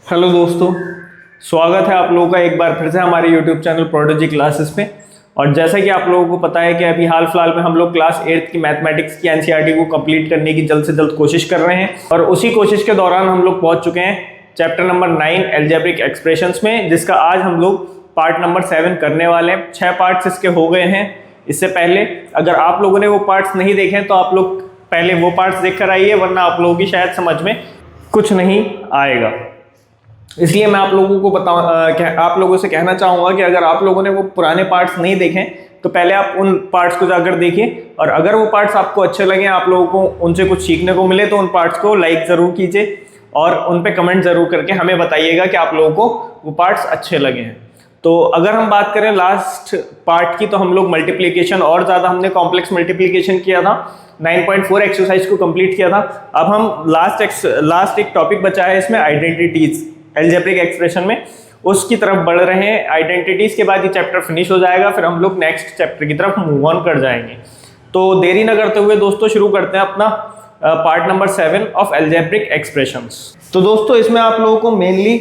Hello दोस्तों, स्वागत है आप लोगों का एक बार फिर से हमारे यूट्यूब चैनल प्रोडोजी क्लासेस में। और जैसा कि आप लोगों को पता है कि अभी हाल फिलहाल में हम लोग क्लास 8 की मैथमेटिक्स की एनसीईआरटी को कंप्लीट करने की जल्द से जल्द कोशिश कर रहे हैं और उसी कोशिश के दौरान हम लोग पहुंच चुके हैं चैप्टर नंबर 9 अलजेब्रिक एक्सप्रेशंस में, जिसका आज हम लोग पार्ट नंबर 7 करने वाले हैं। 6 पार्ट्स इसके हो गए हैं। इससे पहले अगर आप लोगों ने वो पार्ट्स नहीं देखे तो आप लोग पहले वो पार्ट्स देख कर आइए, वरना आप लोगों की शायद समझ में कुछ नहीं आएगा। इसलिए मैं आप लोगों को आप लोगों से कहना चाहूँगा कि अगर आप लोगों ने वो पुराने पार्ट्स नहीं देखे तो पहले आप उन पार्ट्स को जाकर देखिए, और अगर वो पार्ट्स आपको अच्छे लगे, आप लोगों को उनसे कुछ सीखने को मिले, तो उन पार्ट्स को लाइक ज़रूर कीजिए और उन पे कमेंट ज़रूर करके हमें बताइएगा कि आप लोगों को वो पार्ट्स अच्छे लगे हैं। तो अगर हम बात करें लास्ट पार्ट की, तो हम लोग मल्टीप्लिकेशन और ज़्यादा हमने कॉम्प्लेक्स मल्टीप्लिकेशन किया था, 9.4 एक्सरसाइज को कंप्लीट किया था। अब हम लास्ट एक टॉपिक बचा है इसमें, आइडेंटिटीज अलजेब्रिक एक्सप्रेशन में, उसकी तरफ बढ़ रहे हैं। आइडेंटिटीज के बाद ये चैप्टर फिनिश हो जाएगा, फिर हम लोग नेक्स्ट चैप्टर की तरफ मूव ऑन कर जाएंगे। तो देरी न करते हुए दोस्तों शुरू करते हैं अपना part number 7 of algebraic expressions. तो दोस्तों इसमें आप लोगों को मेनली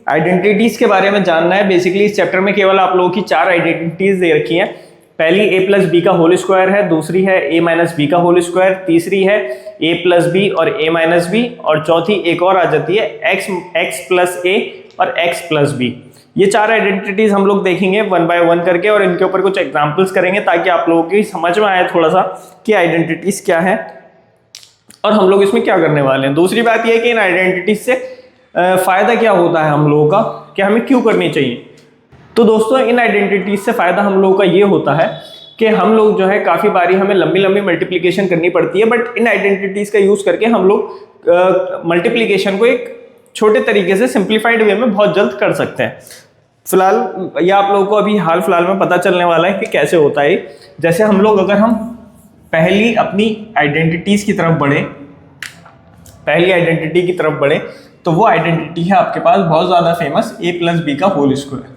आइडेंटिटीज के बारे में जानना है। बेसिकली इस चैप्टर में केवल आप लोगों की 4 आइडेंटिटीज दे रखी हैं। पहली a प्लस बी का होल स्क्वायर है, दूसरी है a माइनस बी का होल स्क्वायर, तीसरी है a प्लस बी और a माइनस बी, और चौथी एक और आ जाती है x प्लस a और x प्लस बी। ये 4 आइडेंटिटीज हम लोग देखेंगे वन बाय वन करके, और इनके ऊपर कुछ एग्जांपल्स करेंगे ताकि आप लोगों की समझ में आए थोड़ा सा कि आइडेंटिटीज क्या है और हम लोग इसमें क्या करने वाले हैं। दूसरी बात यह है कि इन आइडेंटिटीज से फायदा क्या होता है हम लोगों का, कि हमें क्यों करनी चाहिए। तो दोस्तों इन आइडेंटिटीज से फायदा हम लोगों का ये होता है कि हम लोग जो है काफ़ी बारी हमें लंबी लंबी मल्टीप्लिकेशन करनी पड़ती है, बट इन आइडेंटिटीज का यूज़ करके हम लोग मल्टीप्लिकेशन को एक छोटे तरीके से सिंप्लीफाइड वे में बहुत जल्द कर सकते हैं। फिलहाल यह आप लोगों को अभी हाल फिलहाल में पता चलने वाला है कि कैसे होता है। जैसे हम लोग अगर हम पहली अपनी आइडेंटिटीज की तरफ बढ़े, पहली आइडेंटिटी की तरफ बढ़े, तो वो आइडेंटिटी है आपके पास बहुत ज़्यादा फेमस, a प्लस बी का होल स्क्वायर।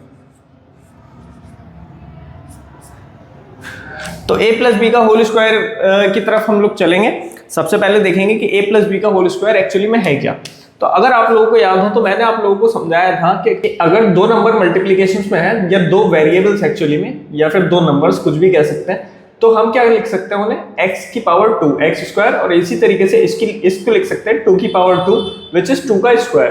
तो a प्लस बी का होल स्क्वायर की तरफ हम लोग चलेंगे। सबसे पहले देखेंगे कि a प्लस बी का होल स्क्वायर एक्चुअली में है क्या। तो अगर आप लोगों को याद हो तो मैंने आप लोगों को समझाया था कि अगर 2 नंबर मल्टीप्लिकेशंस में है, या 2 वेरिएबल्स एक्चुअली में, या फिर 2 नंबर्स, कुछ भी कह सकते हैं, तो हम क्या लिख सकते हैं उन्हें, x की पावर 2 x स्क्वायर, और इसी तरीके से इसको लिख सकते हैं 2 की पावर 2 विच इज 2 का स्क्वायर,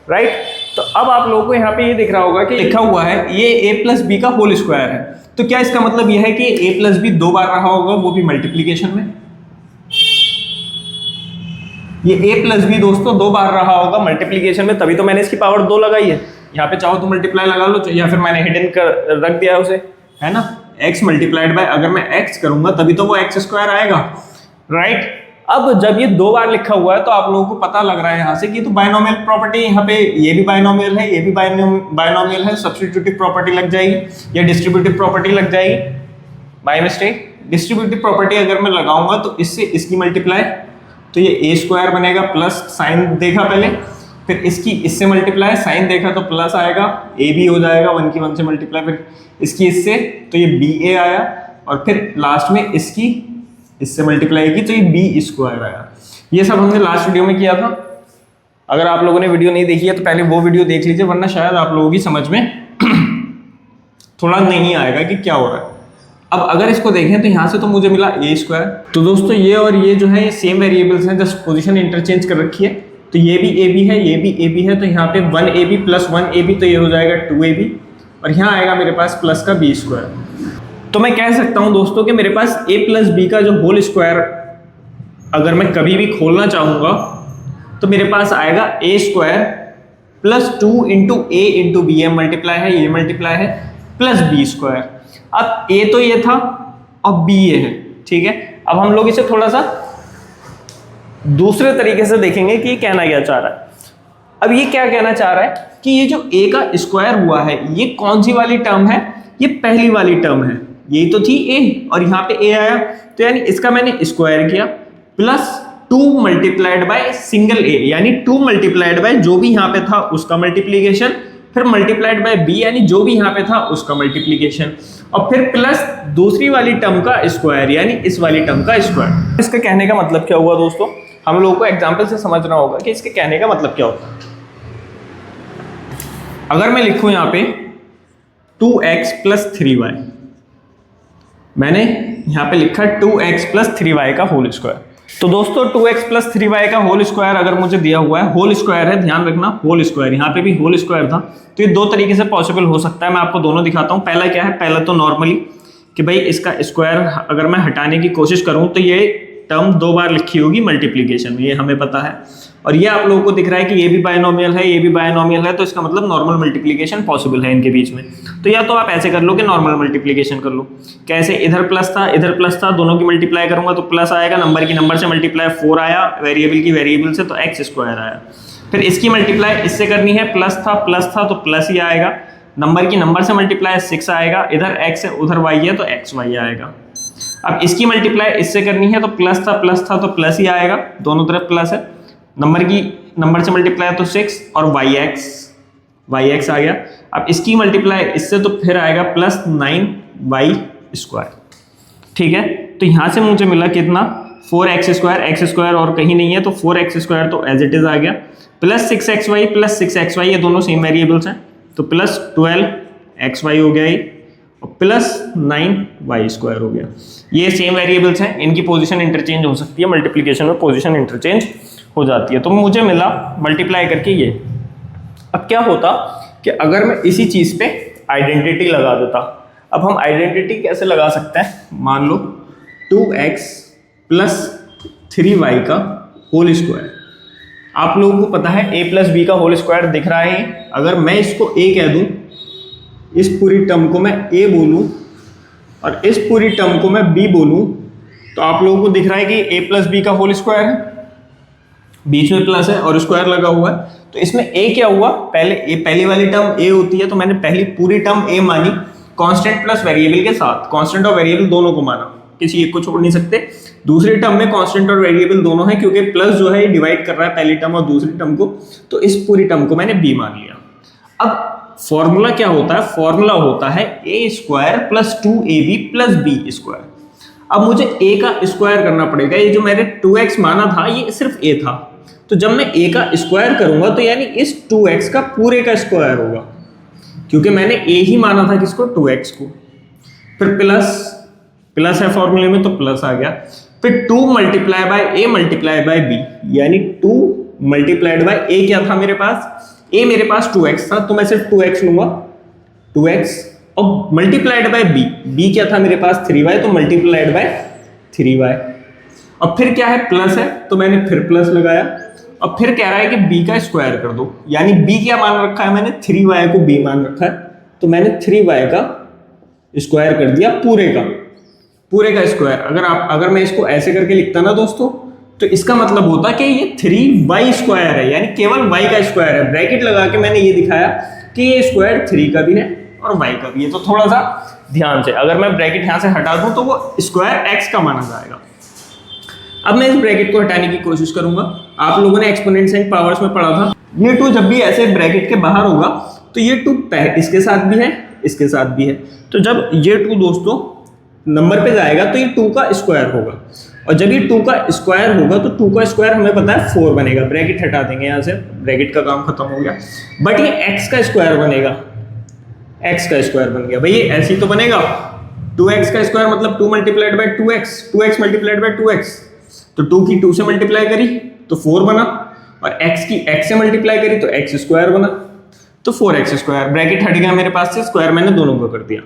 राइट। तो अब आप लोगों को यहाँ पे ये दिख रहा होगा कि लिखा हुआ है ये a प्लस बी का होल स्क्वायर है। तो क्या इसका मतलब यह है कि a प्लस बी 2 बार रहा होगा, वो भी मल्टीप्लिकेशन में। ये a प्लस बी दोस्तों 2 बार रहा होगा मल्टीप्लिकेशन में, तभी तो मैंने इसकी पावर 2 लगाई है। यहाँ पे चाहो तो मल्टीप्लाई लगा लो, या फिर मैंने हिडन कर रख दिया उसे, है ना, x मल्टीप्लाइड बाय, अगर मैं x करूंगा तभी तो वो x स्क्वायर आएगा, राइट। अब जब ये 2 बार लिखा हुआ है तो आप लोगों को पता लग रहा है यहाँ से कि तो बायनोमियल प्रॉपर्टी, यहाँ पे ये भी बायनोमियल है, ये भी बायनोमियल है, सब्स्टिट्यूटिव प्रॉपर्टी लग जाएगी या डिस्ट्रीब्यूटिव प्रॉपर्टी लग जाएगी। बाय मिस्टेक डिस्ट्रीब्यूटिव प्रॉपर्टी अगर मैं लगाऊंगा तो इससे इसकी मल्टीप्लाई, तो ये a स्क्वायर बनेगा, प्लस साइन देखा पहले, फिर इसकी इससे मल्टीप्लाई, साइन देखा तो प्लस आएगा, a भी हो जाएगा 1 की 1 से मल्टीप्लाई, फिर इसकी इससे तो ये ba आया, और फिर लास्ट में इसकी इससे मल्टीप्लाई की तो ये b स्क्वायर आया। ये सब हमने लास्ट वीडियो में किया था। अगर आप लोगों ने वीडियो नहीं देखी है तो पहले वो वीडियो देख लीजिए, वरना शायद आप लोगों की समझ में थोड़ा नहीं आएगा कि क्या हो रहा है। अब अगर इसको देखें तो यहाँ से तो मुझे मिला a स्क्वायर। तो दोस्तों ये और ये जो है ये सेम वेरिएबल्स हैं, जस्ट पोजीशन इंटरचेंज कर रखी है। तो ये भी a b है, ये भी a b है, तो यहाँ पे 1ab प्लस 1ab, तो ये हो जाएगा 2ab, और यहाँ आएगा मेरे पास प्लस का b स्क्वायर। तो मैं कह सकता हूँ दोस्तों कि मेरे पास a प्लस बी का जो होल स्क्वायर अगर मैं कभी भी खोलना चाहूँगा तो मेरे पास आएगा a square plus 2 into a into B, ये मल्टीप्लाई है, ये मल्टीप्लाई है, प्लस b स्क्वायर। अब a तो ये था और b ये है, ठीक है। अब हम लोग इसे थोड़ा सा दूसरे तरीके से देखेंगे कि ये कहना क्या चाह रहा है। अब ये क्या कहना चाह रहा है कि ये जो a का स्क्वायर हुआ है, ये कौन सी वाली टर्म है, ये पहली वाली टर्म है। यही तो थी a, और यहाँ पे a आया, तो यानी इसका मैंने स्क्वायर किया, plus 2 multiplied by single a, यानी 2 मल्टीप्लाइड बाय जो भी यहाँ पे था उसका मल्टीप्लीकेशन, फिर मल्टीप्लाइड बाय b, यानी जो भी यहाँ पे था उसका मल्टीप्लीकेशन, और फिर प्लस दूसरी वाली टर्म का स्क्वायर, यानी इस वाली टर्म का स्क्वायर। इसके कहने का मतलब क्या हुआ दोस्तों, हम लोगों को एग्जाम्पल से समझना होगा कि इसके कहने का मतलब क्या होता है। अगर मैं लिखूं यहाँ पे 2x प्लस 3y, मैंने यहाँ पे लिखा 2x प्लस 3y का होल स्क्वायर। तो दोस्तों 2x प्लस 3y का होल स्क्वायर अगर मुझे दिया हुआ है, होल स्क्वायर है, ध्यान रखना होल स्क्वायर, यहाँ पे भी होल स्क्वायर था, तो ये दो तरीके से पॉसिबल हो सकता है। मैं आपको दोनों दिखाता हूँ। पहला क्या है, पहला तो नॉर्मली कि भाई इसका स्क्वायर अगर मैं हटाने की कोशिश करूँ तो ये टर्म दो बार लिखी होगी मल्टीप्लीकेशन में, ये हमें पता है। और ये आप लोगों को दिख रहा है कि ये भी बायनोमियल है, ये भी बायनोमियल है, तो इसका मतलब नॉर्मल मल्टीप्लीकेशन पॉसिबल है इनके बीच में। तो या तो आप ऐसे कर लो कि नॉर्मल मल्टीप्लीकेशन कर लो। कैसे, इधर प्लस था इधर प्लस था, दोनों की मल्टीप्लाई करूंगा तो प्लस आएगा, नंबर की नंबर से मल्टीप्लाई 4 आया, वेरिएबल की वेरिएबल से तो एक्स स्क्वायर आया। फिर इसकी मल्टीप्लाई इससे करनी है, प्लस था तो प्लस ही आएगा, नंबर की नंबर से मल्टीप्लाई 6 आएगा, इधर एक्स है उधर वाई है तो एक्स वाई आएगा। अब इसकी मल्टीप्लाई इससे करनी है तो प्लस था तो प्लस ही आएगा, दोनों तरफ प्लस है, नंबर की नंबर से मल्टीप्लाई तो 6 और वाई एक्स आ गया। अब इसकी मल्टीप्लाई इससे तो फिर आएगा प्लस 9y स्क्वायर, ठीक है। तो यहां से मुझे मिला कितना, 4x स्क्वायर, एक्स स्क्वायर और कहीं नहीं है तो 4x स्क्वायर तो एज इट इज आ गया, प्लस 6xy, ये दोनों सेम वेरिएबल्स हैं तो प्लस 12xy हो गया ये, और प्लस 9y स्क्वायर हो गया। ये सेम वेरिएबल्स हैं, इनकी पोजीशन इंटरचेंज हो सकती है, मल्टीप्लिकेशन में पोजीशन इंटरचेंज हो जाती है। तो मुझे मिला मल्टीप्लाई करके ये। अब क्या होता कि अगर मैं इसी चीज पे आइडेंटिटी लगा देता। अब हम आइडेंटिटी कैसे लगा सकते हैं, मान लो 2x प्लस 3y का होल स्क्वायर, आप लोगों को पता है a प्लस बी का होल स्क्वायर दिख रहा है। अगर मैं इसको a कह दूं, इस पूरी टर्म को मैं a बोलूं और इस पूरी टर्म को मैं b बोलूं, तो आप लोगों को दिख रहा है कि a प्लस बी का होल स्क्वायर है, बीच में प्लस है और स्क्वायर लगा हुआ है। तो इसमें a क्या हुआ, पहली वाली टर्म a होती है तो मैंने पहली पूरी टर्म a मानी, कांस्टेंट प्लस वेरिएबल के साथ, कांस्टेंट और वेरिएबल दोनों को माना, किसी एक को छोड़ नहीं सकते। दूसरी टर्म में कांस्टेंट और वेरिएबल दोनों है, क्योंकि प्लस जो है डिवाइड कर रहा है पहली टर्म और दूसरी टर्म को, तो इस पूरी टर्म को मैंने b मान लिया। अब फॉर्मूला क्या होता है, फॉर्मूला होता है a square plus 2ab plus b square. अब मुझे a का स्क्वायर करना पड़ेगा, ये जो मैंने 2x माना था ये सिर्फ a था, तो जब मैं a का स्क्वायर करूंगा तो यानी इस 2x का पूरे का स्क्वायर होगा, क्योंकि मैंने a ही माना था किसको, 2x को। फिर प्लस है फॉर्मूले में तो प्लस आ गया, फिर 2 multiply by a multiply by b, यानी 2 मल्टीप्लाइड बाय a क्या था मेरे पास, a मेरे पास 2x था तो मैं सिर्फ 2x लूंगा, 2x, और मल्टीप्लाइड बाय b क्या था मेरे पास 3y, तो मल्टीप्लाइड बाय 3y। अब फिर क्या है, प्लस है तो मैंने फिर प्लस लगाया, अब फिर कह रहा है कि b का स्क्वायर कर दो, यानी b क्या मान रखा है मैंने, 3y को b मान रखा है, तो मैंने 3y का स्क्वायर कर दिया, पूरे का स्क्वायर। अगर मैं इसको ऐसे करके लिखता ना दोस्तों, तो इसका मतलब होता कि ये 3y स्क्वायर है, यानी केवल y का स्क्वायर है। ब्रैकेट लगा के मैंने ये दिखाया कि ये स्क्वायर 3 का भी है और y का भी है। तो थोड़ा सा ध्यान से, अगर मैं ब्रैकेट यहां से हटा दूं तो वो स्क्वायर x का माना जाएगा। अब मैं इस ब्रैकेट को हटाने की कोशिश करूंगा। आप लोगों ने एक्सपोनेंट्स एंड पावर्स में पढ़ा था, ये 2 जब भी ऐसे ब्रैकेट के बाहर होगा तो ये 2 इसके साथ भी है, इसके साथ भी है, तो जब ये 2 दोस्तों नंबर पे जाएगा तो ये 2 का स्क्वायर होगा, और जब ये 2 का स्क्वायर होगा तो 2 का स्क्वायर हमें पता है 4 बनेगा। ब्रैकेट हटा देंगे यहाँ से, ब्रैकेट का काम खत्म हो गया। बट ये x का स्क्वायर बनेगा, x का स्क्वायर बन गया भाई, ये ऐसे ही तो बनेगा। 2x का स्क्वायर मतलब 2 multiplied by 2x, 2x multiplied by 2x, तो 2 की 2 से मल्टीप्लाई करी तो 4 बना, और x की x से मल्टीप्लाई करी तो x स्क्वायर बना, तो 4x स्क्वायर। ब्रैकेट हट गया मेरे पास से, स्क्वायर मैंने दोनों को कर दिया।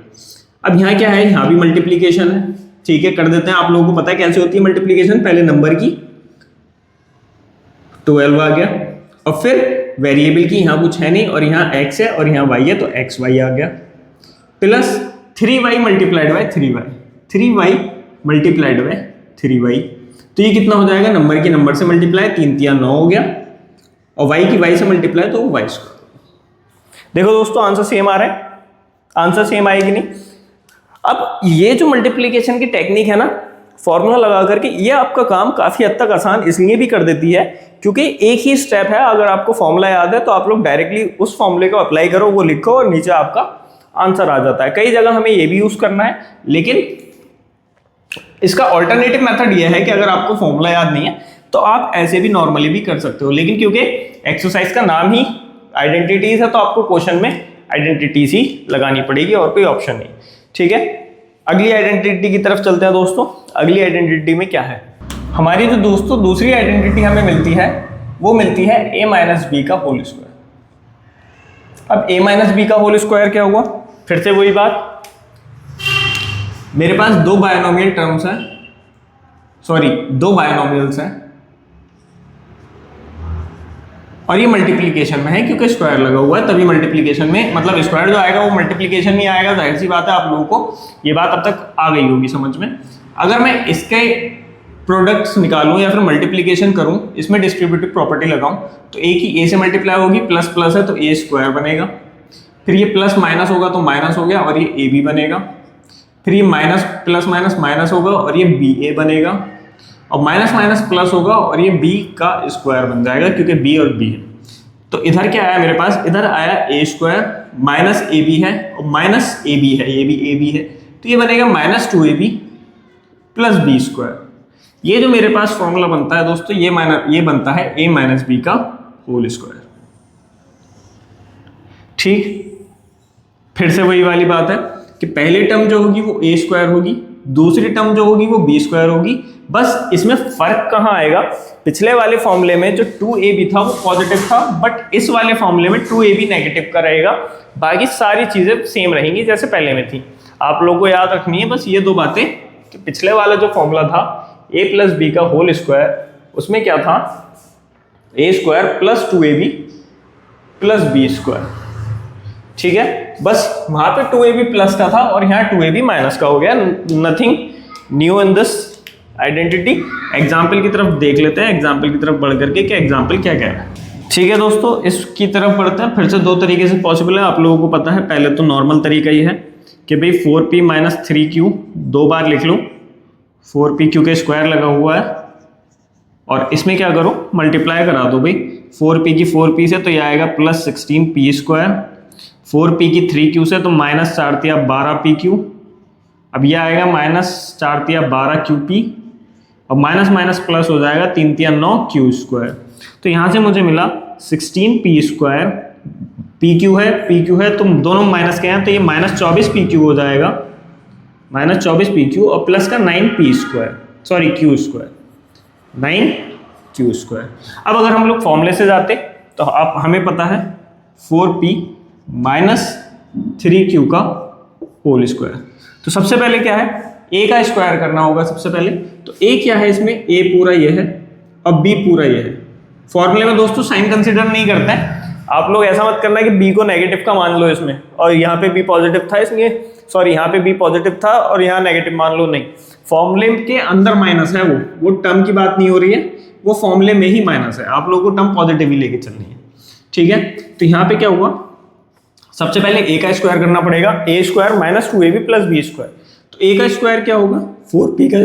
अब यहाँ क्या है, यहाँ भी मल्टीप्लीकेशन है, ठीक है, कर देते हैं। आप लोगों को पता है कैसे होती है मल्टीप्लीकेशन, पहले नंबर की 12 आ गया, और फिर वेरिएबल की यहाँ कुछ है नहीं, और यहाँ x है और यहाँ y है तो xy आ गया, plus 3y multiplied by 3y multiplied by 3y, तो ये कितना हो जाएगा, नंबर की नंबर से मल्टीप्लाई, 3 3 9 हो गया, और y की y से मल्टीप्लाई तो y स्क्वायर। देखो दोस्तों आंसर सेम आ रहा है, आंसर सेम आएगी नहीं। अब ये जो मल्टीप्लिकेशन की टेक्निक है ना, फॉर्मूला लगा करके, ये आपका काम काफी हद तक आसान इसलिए भी कर देती है क्योंकि एक ही स्टेप है। अगर आपको फॉर्मूला याद है तो आप लोग डायरेक्टली उस फॉर्मूले को अप्लाई करो, वो लिखो और नीचे आपका आंसर आ जाता है। कई जगह हमें ये भी यूज करना है, लेकिन इसका ऑल्टरनेटिव मेथड ये है कि अगर आपको फॉर्मूला याद नहीं है तो आप ऐसे भी नॉर्मली भी कर सकते हो, लेकिन क्योंकि एक्सरसाइज का नाम ही आइडेंटिटीज है तो आपको क्वेश्चन में आइडेंटिटीज ही लगानी पड़ेगी और कोई ऑप्शन नहीं। ठीक है, अगली आइडेंटिटी की तरफ चलते हैं दोस्तों। अगली आइडेंटिटी में क्या है हमारी, जो दोस्तों दूसरी आइडेंटिटी हमें मिलती है वो मिलती है a माइनस बी का होल स्क्वायर। अब a माइनस बी का होल स्क्वायर क्या हुआ, फिर से वही बात, मेरे पास दो बायनोमियल टर्म्स हैं, सॉरी दो बायनोमियल्स हैं और ये मल्टीप्लीकेशन में है क्योंकि स्क्वायर लगा हुआ है, तभी मल्टीप्लीकेशन में, मतलब स्क्वायर जो आएगा वो मल्टीप्लीकेशन में आएगा, जाहिर सी बात है आप लोगों को ये बात अब तक आ गई होगी समझ में। अगर मैं इसके प्रोडक्ट्स निकालूं या फिर मल्टीप्लीकेशन करूं, इसमें डिस्ट्रीब्यूटिव प्रॉपर्टी लगाऊं, तो ए की ए से मल्टीप्लाई होगी, प्लस प्लस है तो ए स्क्वायर बनेगा, फिर ये प्लस माइनस होगा तो माइनस हो गया और ये ए बी बनेगा, फिर ये माइनस प्लस माइनस माइनस होगा और ये बी ए बनेगा, और माइनस माइनस प्लस होगा और ये b का स्क्वायर बन जाएगा क्योंकि b और b है। तो इधर क्या आया मेरे पास, इधर आया a square minus A B है और माइनस ए बी है, ये भी ए बी है, तो ये बनेगा minus 2ab plus B square. ये जो मेरे पास फॉर्मूला बनता है दोस्तों, ये बनता है a माइनस बी का होल स्क्वायर। ठीक, फिर से वही वाली बात है कि पहली टर्म जो होगी वो a स्क्वायर होगी, दूसरी टर्म जो होगी वो b स्क्वायर होगी। बस इसमें फर्क कहाँ आएगा, पिछले वाले फॉर्मूले में जो 2ab था वो पॉजिटिव था, बट इस वाले फॉर्मूले में 2ab नेगेटिव का रहेगा, बाकी सारी चीजें सेम रहेंगी जैसे पहले में थी। आप लोगों को याद रखनी है बस ये दो बातें कि पिछले वाला जो फॉर्मूला था a प्लस बी का होल स्क्वायर, उसमें क्या था a square plus 2ab plus B square. ठीक है, बस वहां पे 2ab प्लस का था और यहाँ 2ab माइनस का हो गया, nothing new in this identity. Example की तरफ देख लेते हैं, एग्जाम्पल की तरफ बढ़ करके कि एग्जाम्पल क्या क्या है। ठीक है दोस्तों, इसकी तरफ बढ़ते हैं। फिर से दो तरीके से पॉसिबल है, आप लोगों को पता है। पहले तो नॉर्मल तरीका ही है कि भाई 4p माइनस 3q दो बार लिख लो, 4p क्योंकि स्क्वायर लगा हुआ है, और इसमें क्या करो मल्टीप्लाई करा दो भाई 4p की 4p से, तो ये आएगा प्लस 16p स्क्वायर, 4p की 3q से तो माइनस 4 तिया 12pq, अब यह आएगा माइनस 4 तिया 12qp, और माइनस माइनस प्लस हो जाएगा 3 तिया 9q स्क्वायर। तो यहाँ से मुझे मिला 16p स्क्वायर, pq है तो दोनों माइनस के हैं तो ये माइनस 24pq हो जाएगा, माइनस 24pq और प्लस का 9p square, sorry q square, 9q square. अब अगर हम लोग फॉर्मूले से जाते तो आप हमें पता है 4p माइनस 3q का होल स्क्वायर। तो सबसे पहले क्या है, a का स्क्वायर करना होगा सबसे पहले। तो a क्या है इसमें, a पूरा ये है और b पूरा ये है। फॉर्मूले में दोस्तों साइन कंसीडर नहीं करते हैं, आप लोग ऐसा मत करना कि b को नेगेटिव का मान लो इसमें, और यहाँ पे b पॉजिटिव था इसलिए, सॉरी यहाँ पे b पॉजिटिव था और यहाँ नेगेटिव मान लो, नहीं। फॉर्मूले के अंदर माइनस है, वो टर्म की बात नहीं हो रही है, वो फॉर्मूले में ही माइनस है, आप लोगों को टर्म पॉजिटिव ही लेके चलनी है। ठीक है, तो यहाँ पे क्या हुआ, सबसे पहले a का स्क्वायर करना पड़ेगा, a square minus 2ab plus b square. तो a का स्क्वायर क्या होगा 4p का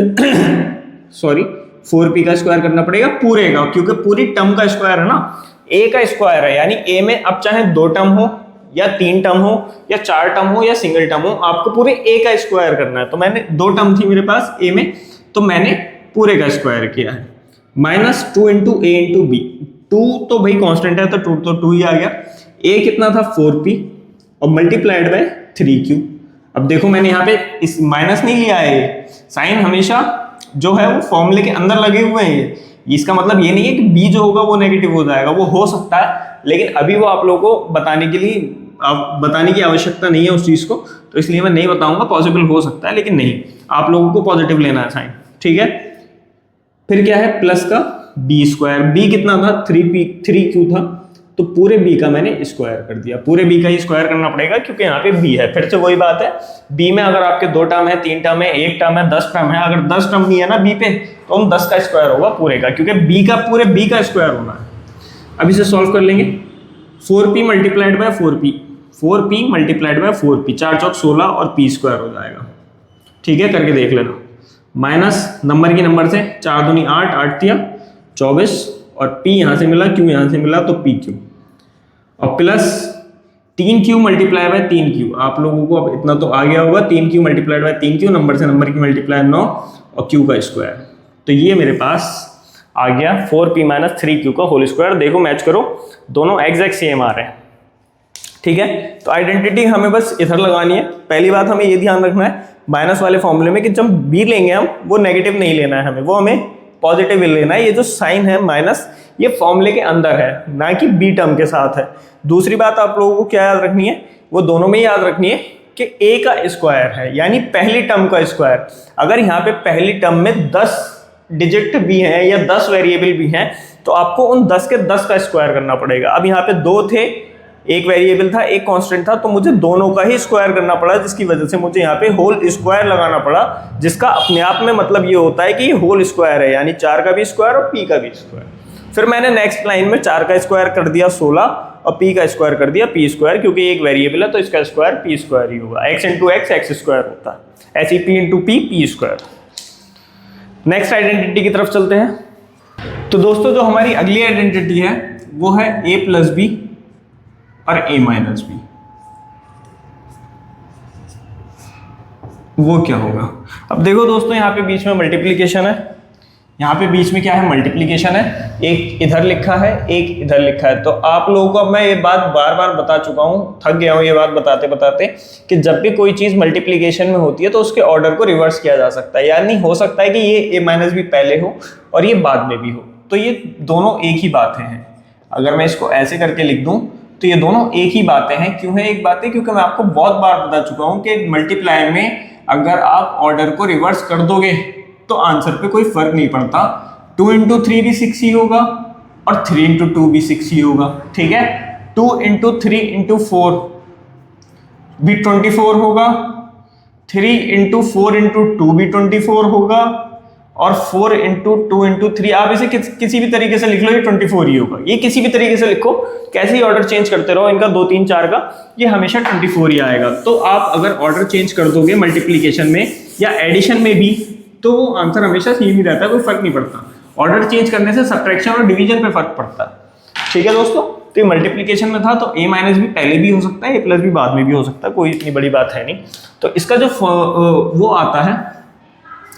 सॉरी 4p का स्क्वायर करना पड़ेगा पूरे का, क्योंकि पूरी टर्म का स्क्वायर है ना, a का स्क्वायर है, यानी a में अब चाहे 2 टर्म हो या 3 टर्म हो या 4 टर्म हो या सिंगल टर्म हो, आपको पूरे a का स्क्वायर करना है। तो मैंने 2 टर्म थी मेरे पास a में, तो मैंने पूरे का स्क्वायर किया है, minus 2 into a into B. 2 तो भाई कांस्टेंट है तो 2 ही आ गया, a कितना था 4p और मल्टीप्लाइड बाय 3q। अब देखो मैंने यहाँ पे इस माइनस नहीं लिया है, साइन हमेशा जो है वो फॉर्मूले के अंदर लगे हुए हैं। इसका मतलब ये नहीं है कि b जो होगा वो नेगेटिव हो जाएगा, वो हो सकता है, लेकिन अभी वो आप लोगों को बताने की आवश्यकता नहीं है उस चीज को, तो इसलिए मैं नहीं बताऊंगा। पॉसिबल हो सकता है लेकिन नहीं, आप लोगों को पॉजिटिव लेना है साइन। ठीक है, फिर क्या है प्लस का b स्क्वायर, b कितना था 3q था, तो पूरे b का मैंने स्क्वायर कर दिया, पूरे b का ही स्क्वायर करना पड़ेगा क्योंकि यहाँ पे b है। फिर से वही बात है, b में अगर आपके 2 टर्म है, 3 टर्म है, 1 टर्म है, 10 टर्म है, अगर 10 टर्म नहीं है ना b पे, तो हम 10 का स्क्वायर होगा पूरे का, क्योंकि b का पूरे b का स्क्वायर होना है। अब इसे सॉल्व कर लेंगे, 4p multiplied by 4p multiplied by 4p, 4 चौक 16 और p स्क्वायर हो जाएगा। ठीक है, करके देख लेना, माइनस नंबर की नंबर से 4 दूनी 8, 8 तिया 24, और p यहाँ से मिला, q यहाँ से मिला, तो pq, और plus 3q multiply by 3q। आप लोगों को अब इतना तो आ गया होगा, 3q multiplied by 3q, number से नंबर की मल्टीप्लाई 9 और q का स्क्वायर। तो ये मेरे पास आ गया 4p माइनस 3q का होल स्क्वायर। देखो मैच करो, दोनों एग्जैक्ट सेम आ रहे हैं। ठीक है, तो आइडेंटिटी हमें बस इधर लगानी है। पहली बात हमें ये ध्यान रखना है माइनस वाले फॉर्मूले में कि जब बी लेंगे हम, वो नेगेटिव नहीं लेना है हमें, वो हमें पॉजिटिव लेना है। ये जो साइन है माइनस, ये फॉर्मूले के अंदर है, ना कि बी टर्म के साथ है। दूसरी बात आप लोगों को क्या याद रखनी है, वो दोनों में याद रखनी है कि ए का स्क्वायर है, यानी पहली टर्म का स्क्वायर। अगर यहाँ पे पहली टर्म में 10 डिजिट भी हैं या 10 वेरिएबल भी हैं, तो आपको उन 10 के 10 का स्क्वायर करना पड़ेगा। अब यहाँ पे 2 थे, एक वेरिएबल था, एक कांस्टेंट था, तो मुझे दोनों का ही स्क्वायर करना पड़ा, जिसकी वजह से मुझे यहाँ पे होल स्क्वायर लगाना पड़ा, जिसका अपने आप में मतलब ये होता है कि ये होल स्क्वायर है, यानी 4 का भी स्क्वायर और p का भी स्क्वायर। फिर मैंने नेक्स्ट लाइन में 4 का स्क्वायर कर दिया 16 और p का स्क्वायर कर दिया p स्क्वायर, क्योंकि एक वेरिएबल है तो इसका स्क्वायर p स्क्वायर ही होगा। x into x x square होता है, ऐसे p into p square. Next identity की तरफ चलते हैं। तो दोस्तों जो हमारी अगली आइडेंटिटी है वो है a प्लस बी और a माइनस बी। वो क्या होगा? अब देखो दोस्तों, यहाँ पे बीच में मल्टीप्लीकेशन है, यहाँ पे बीच में क्या है, मल्टीप्लीकेशन है। एक इधर लिखा है, एक इधर लिखा है। तो आप लोगों को अब मैं ये बात बार बार बता चुका हूँ, थक गया हूँ ये बात बताते बताते, कि जब भी कोई चीज़ मल्टीप्लीकेशन में होती है तो उसके ऑर्डर को रिवर्स किया जा सकता है। यानी हो सकता है कि ये a माइनस बी पहले हो और ये बाद में भी हो, तो ये दोनों एक ही बातें हैं। अगर मैं इसको ऐसे करके लिख दूँ तो ये दोनों एक ही बातें हैं। क्यों है एक बातें? क्योंकि मैं आपको बहुत बार बता चुका हूँ कि मल्टीप्लाई में अगर आप ऑर्डर को रिवर्स कर दोगे तो आंसर पे कोई फर्क नहीं पड़ता। 2 इंटू 3 भी 6 ही होगा और 3 इंटू 2 भी 6 ही होगा। ठीक है, 2 इंटू 3 इंटू 4 भी 24 होगा, 3 इंटू 4 इंटू 2 भी 24 होगा, और 4 इंटू 2 इंटू 3, आप इसे किसी भी तरीके से लिख लो, ये 24 ही होगा। ये किसी भी तरीके से लिखो, कैसे ही ऑर्डर चेंज करते रहो इनका, 2 3 4 का, ये हमेशा 24 ही आएगा। तो आप अगर ऑर्डर चेंज कर दोगे मल्टीप्लीकेशन में या एडिशन में भी, तो वो आंसर हमेशा सेम ही रहता है, कोई फर्क नहीं पड़ता। ऑर्डर चेंज करने से सब्ट्रैक्शन और डिवीजन पे फर्क पड़ता है। ठीक है दोस्तों, तो ये मल्टीप्लीकेशन में था तो a माइनस भी पहले भी हो सकता है, a प्लस भी बाद में भी हो सकता है, कोई इतनी बड़ी बात है नहीं। तो इसका जो वो आता है,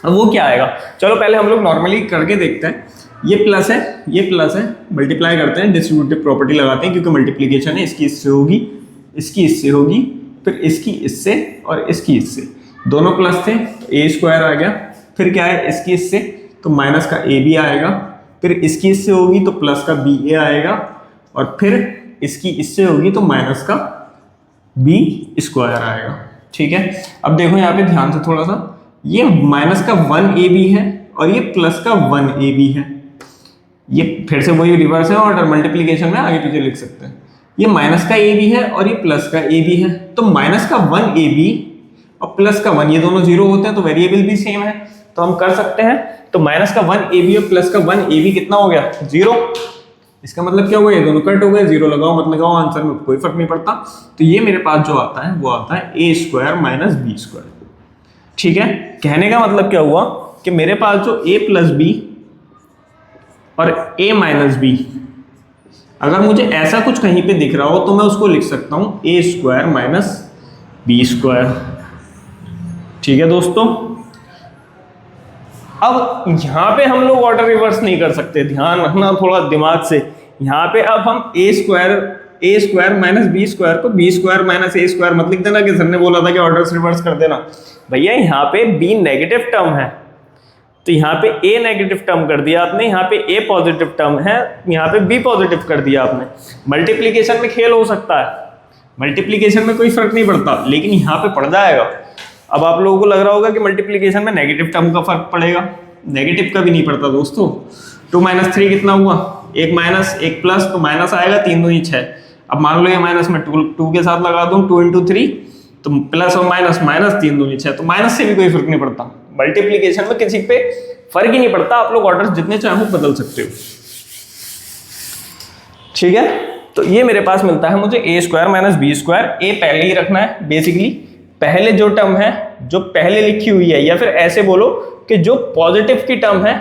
अब वो क्या आएगा, चलो पहले हम लोग नॉर्मली करके देखते हैं। ये प्लस है, ये प्लस है, मल्टीप्लाई करते हैं, डिस्ट्रीब्यूटिव प्रॉपर्टी लगाते हैं, क्योंकि मल्टीप्लीकेशन है। इसकी इससे होगी, इसकी इससे होगी, फिर इसकी इससे और इसकी इससे, दोनों प्लस थे तो a स्क्वायर आ गया। फिर क्या है, इसकी इससे तो माइनस का a भी आएगा, फिर इसकी इससे होगी तो प्लस का ba आएगा, और फिर इसकी इससे होगी तो माइनस का b स्क्वायर आएगा। ठीक है, अब देखो यहाँ पे ध्यान से थोड़ा सा, ये माइनस का 1ab है और ये प्लस का 1ab है। ये फिर से वही रिवर्स है ऑर्डर, मल्टीप्लीकेशन में आगे पीछे लिख सकते हैं। ये माइनस का ab है और ये प्लस का ab है, तो माइनस का 1ab और प्लस का 1, ये दोनों 0 होते हैं तो वेरिएबल भी सेम है, तो हम कर सकते हैं। तो माइनस का 1ab और प्लस का 1ab कितना हो गया, 0। इसका मतलब क्या हुआ, ये दोनों कट हो गए, 0 लगाओ मत लगाओ आंसर में कोई फर्क नहीं पड़ता। तो ये मेरे पास जो आता है वो आता है a square minus b square. ठीक है, कहने का मतलब क्या हुआ कि मेरे पास जो a प्लस बी और a माइनस बी, अगर मुझे ऐसा कुछ कहीं पे दिख रहा हो तो मैं उसको लिख सकता हूं a square minus b square. ठीक है दोस्तों, अब यहां पे हम लोग ऑर्डर रिवर्स नहीं कर सकते, ध्यान रखना थोड़ा दिमाग से। यहां पे अब हम a square minus b square को b square minus a square मत लिख देना कि सर ने बोला था कि ऑर्डर रिवर्स कर देना। भैया यहाँ पे b नेगेटिव टर्म है, तो यहाँ पे a नेगेटिव टर्म कर दिया आपने, यहाँ पे a पॉजिटिव टर्म है, यहाँ पे b पॉजिटिव कर दिया आपने। मल्टीप्लीकेशन में खेल हो सकता है, मल्टीप्लीकेशन में कोई फर्क नहीं पड़ता, लेकिन यहाँ पे पड़ जाएगा। अब आप लोगों को लग रहा होगा कि मल्टीप्लीकेशन में नेगेटिव टर्म का फर्क पड़ेगा, नेगेटिव का भी नहीं पड़ता दोस्तों। 2 माइनस 3 कितना हुआ, एक माइनस एक प्लस, तो माइनस आएगा, 3 दूनी 6। अब मान लो ये माइनस में 2 के साथ लगा दूं, 2 इंटू 3 तो प्लस और माइनस माइनस, 3 दूनी 6, तो माइनस से भी कोई फर्क नहीं पड़ता। मल्टीप्लीकेशन में किसी पे फर्क ही नहीं पड़ता, आप लोग ऑर्डर जितने चाहो बदल सकते हो। ठीक है, तो ये मेरे पास मिलता है मुझे a square minus b square. a पहले ही रखना है, बेसिकली पहले जो टर्म है जो पहले लिखी हुई है, या फिर ऐसे बोलो कि जो पॉजिटिव की टर्म है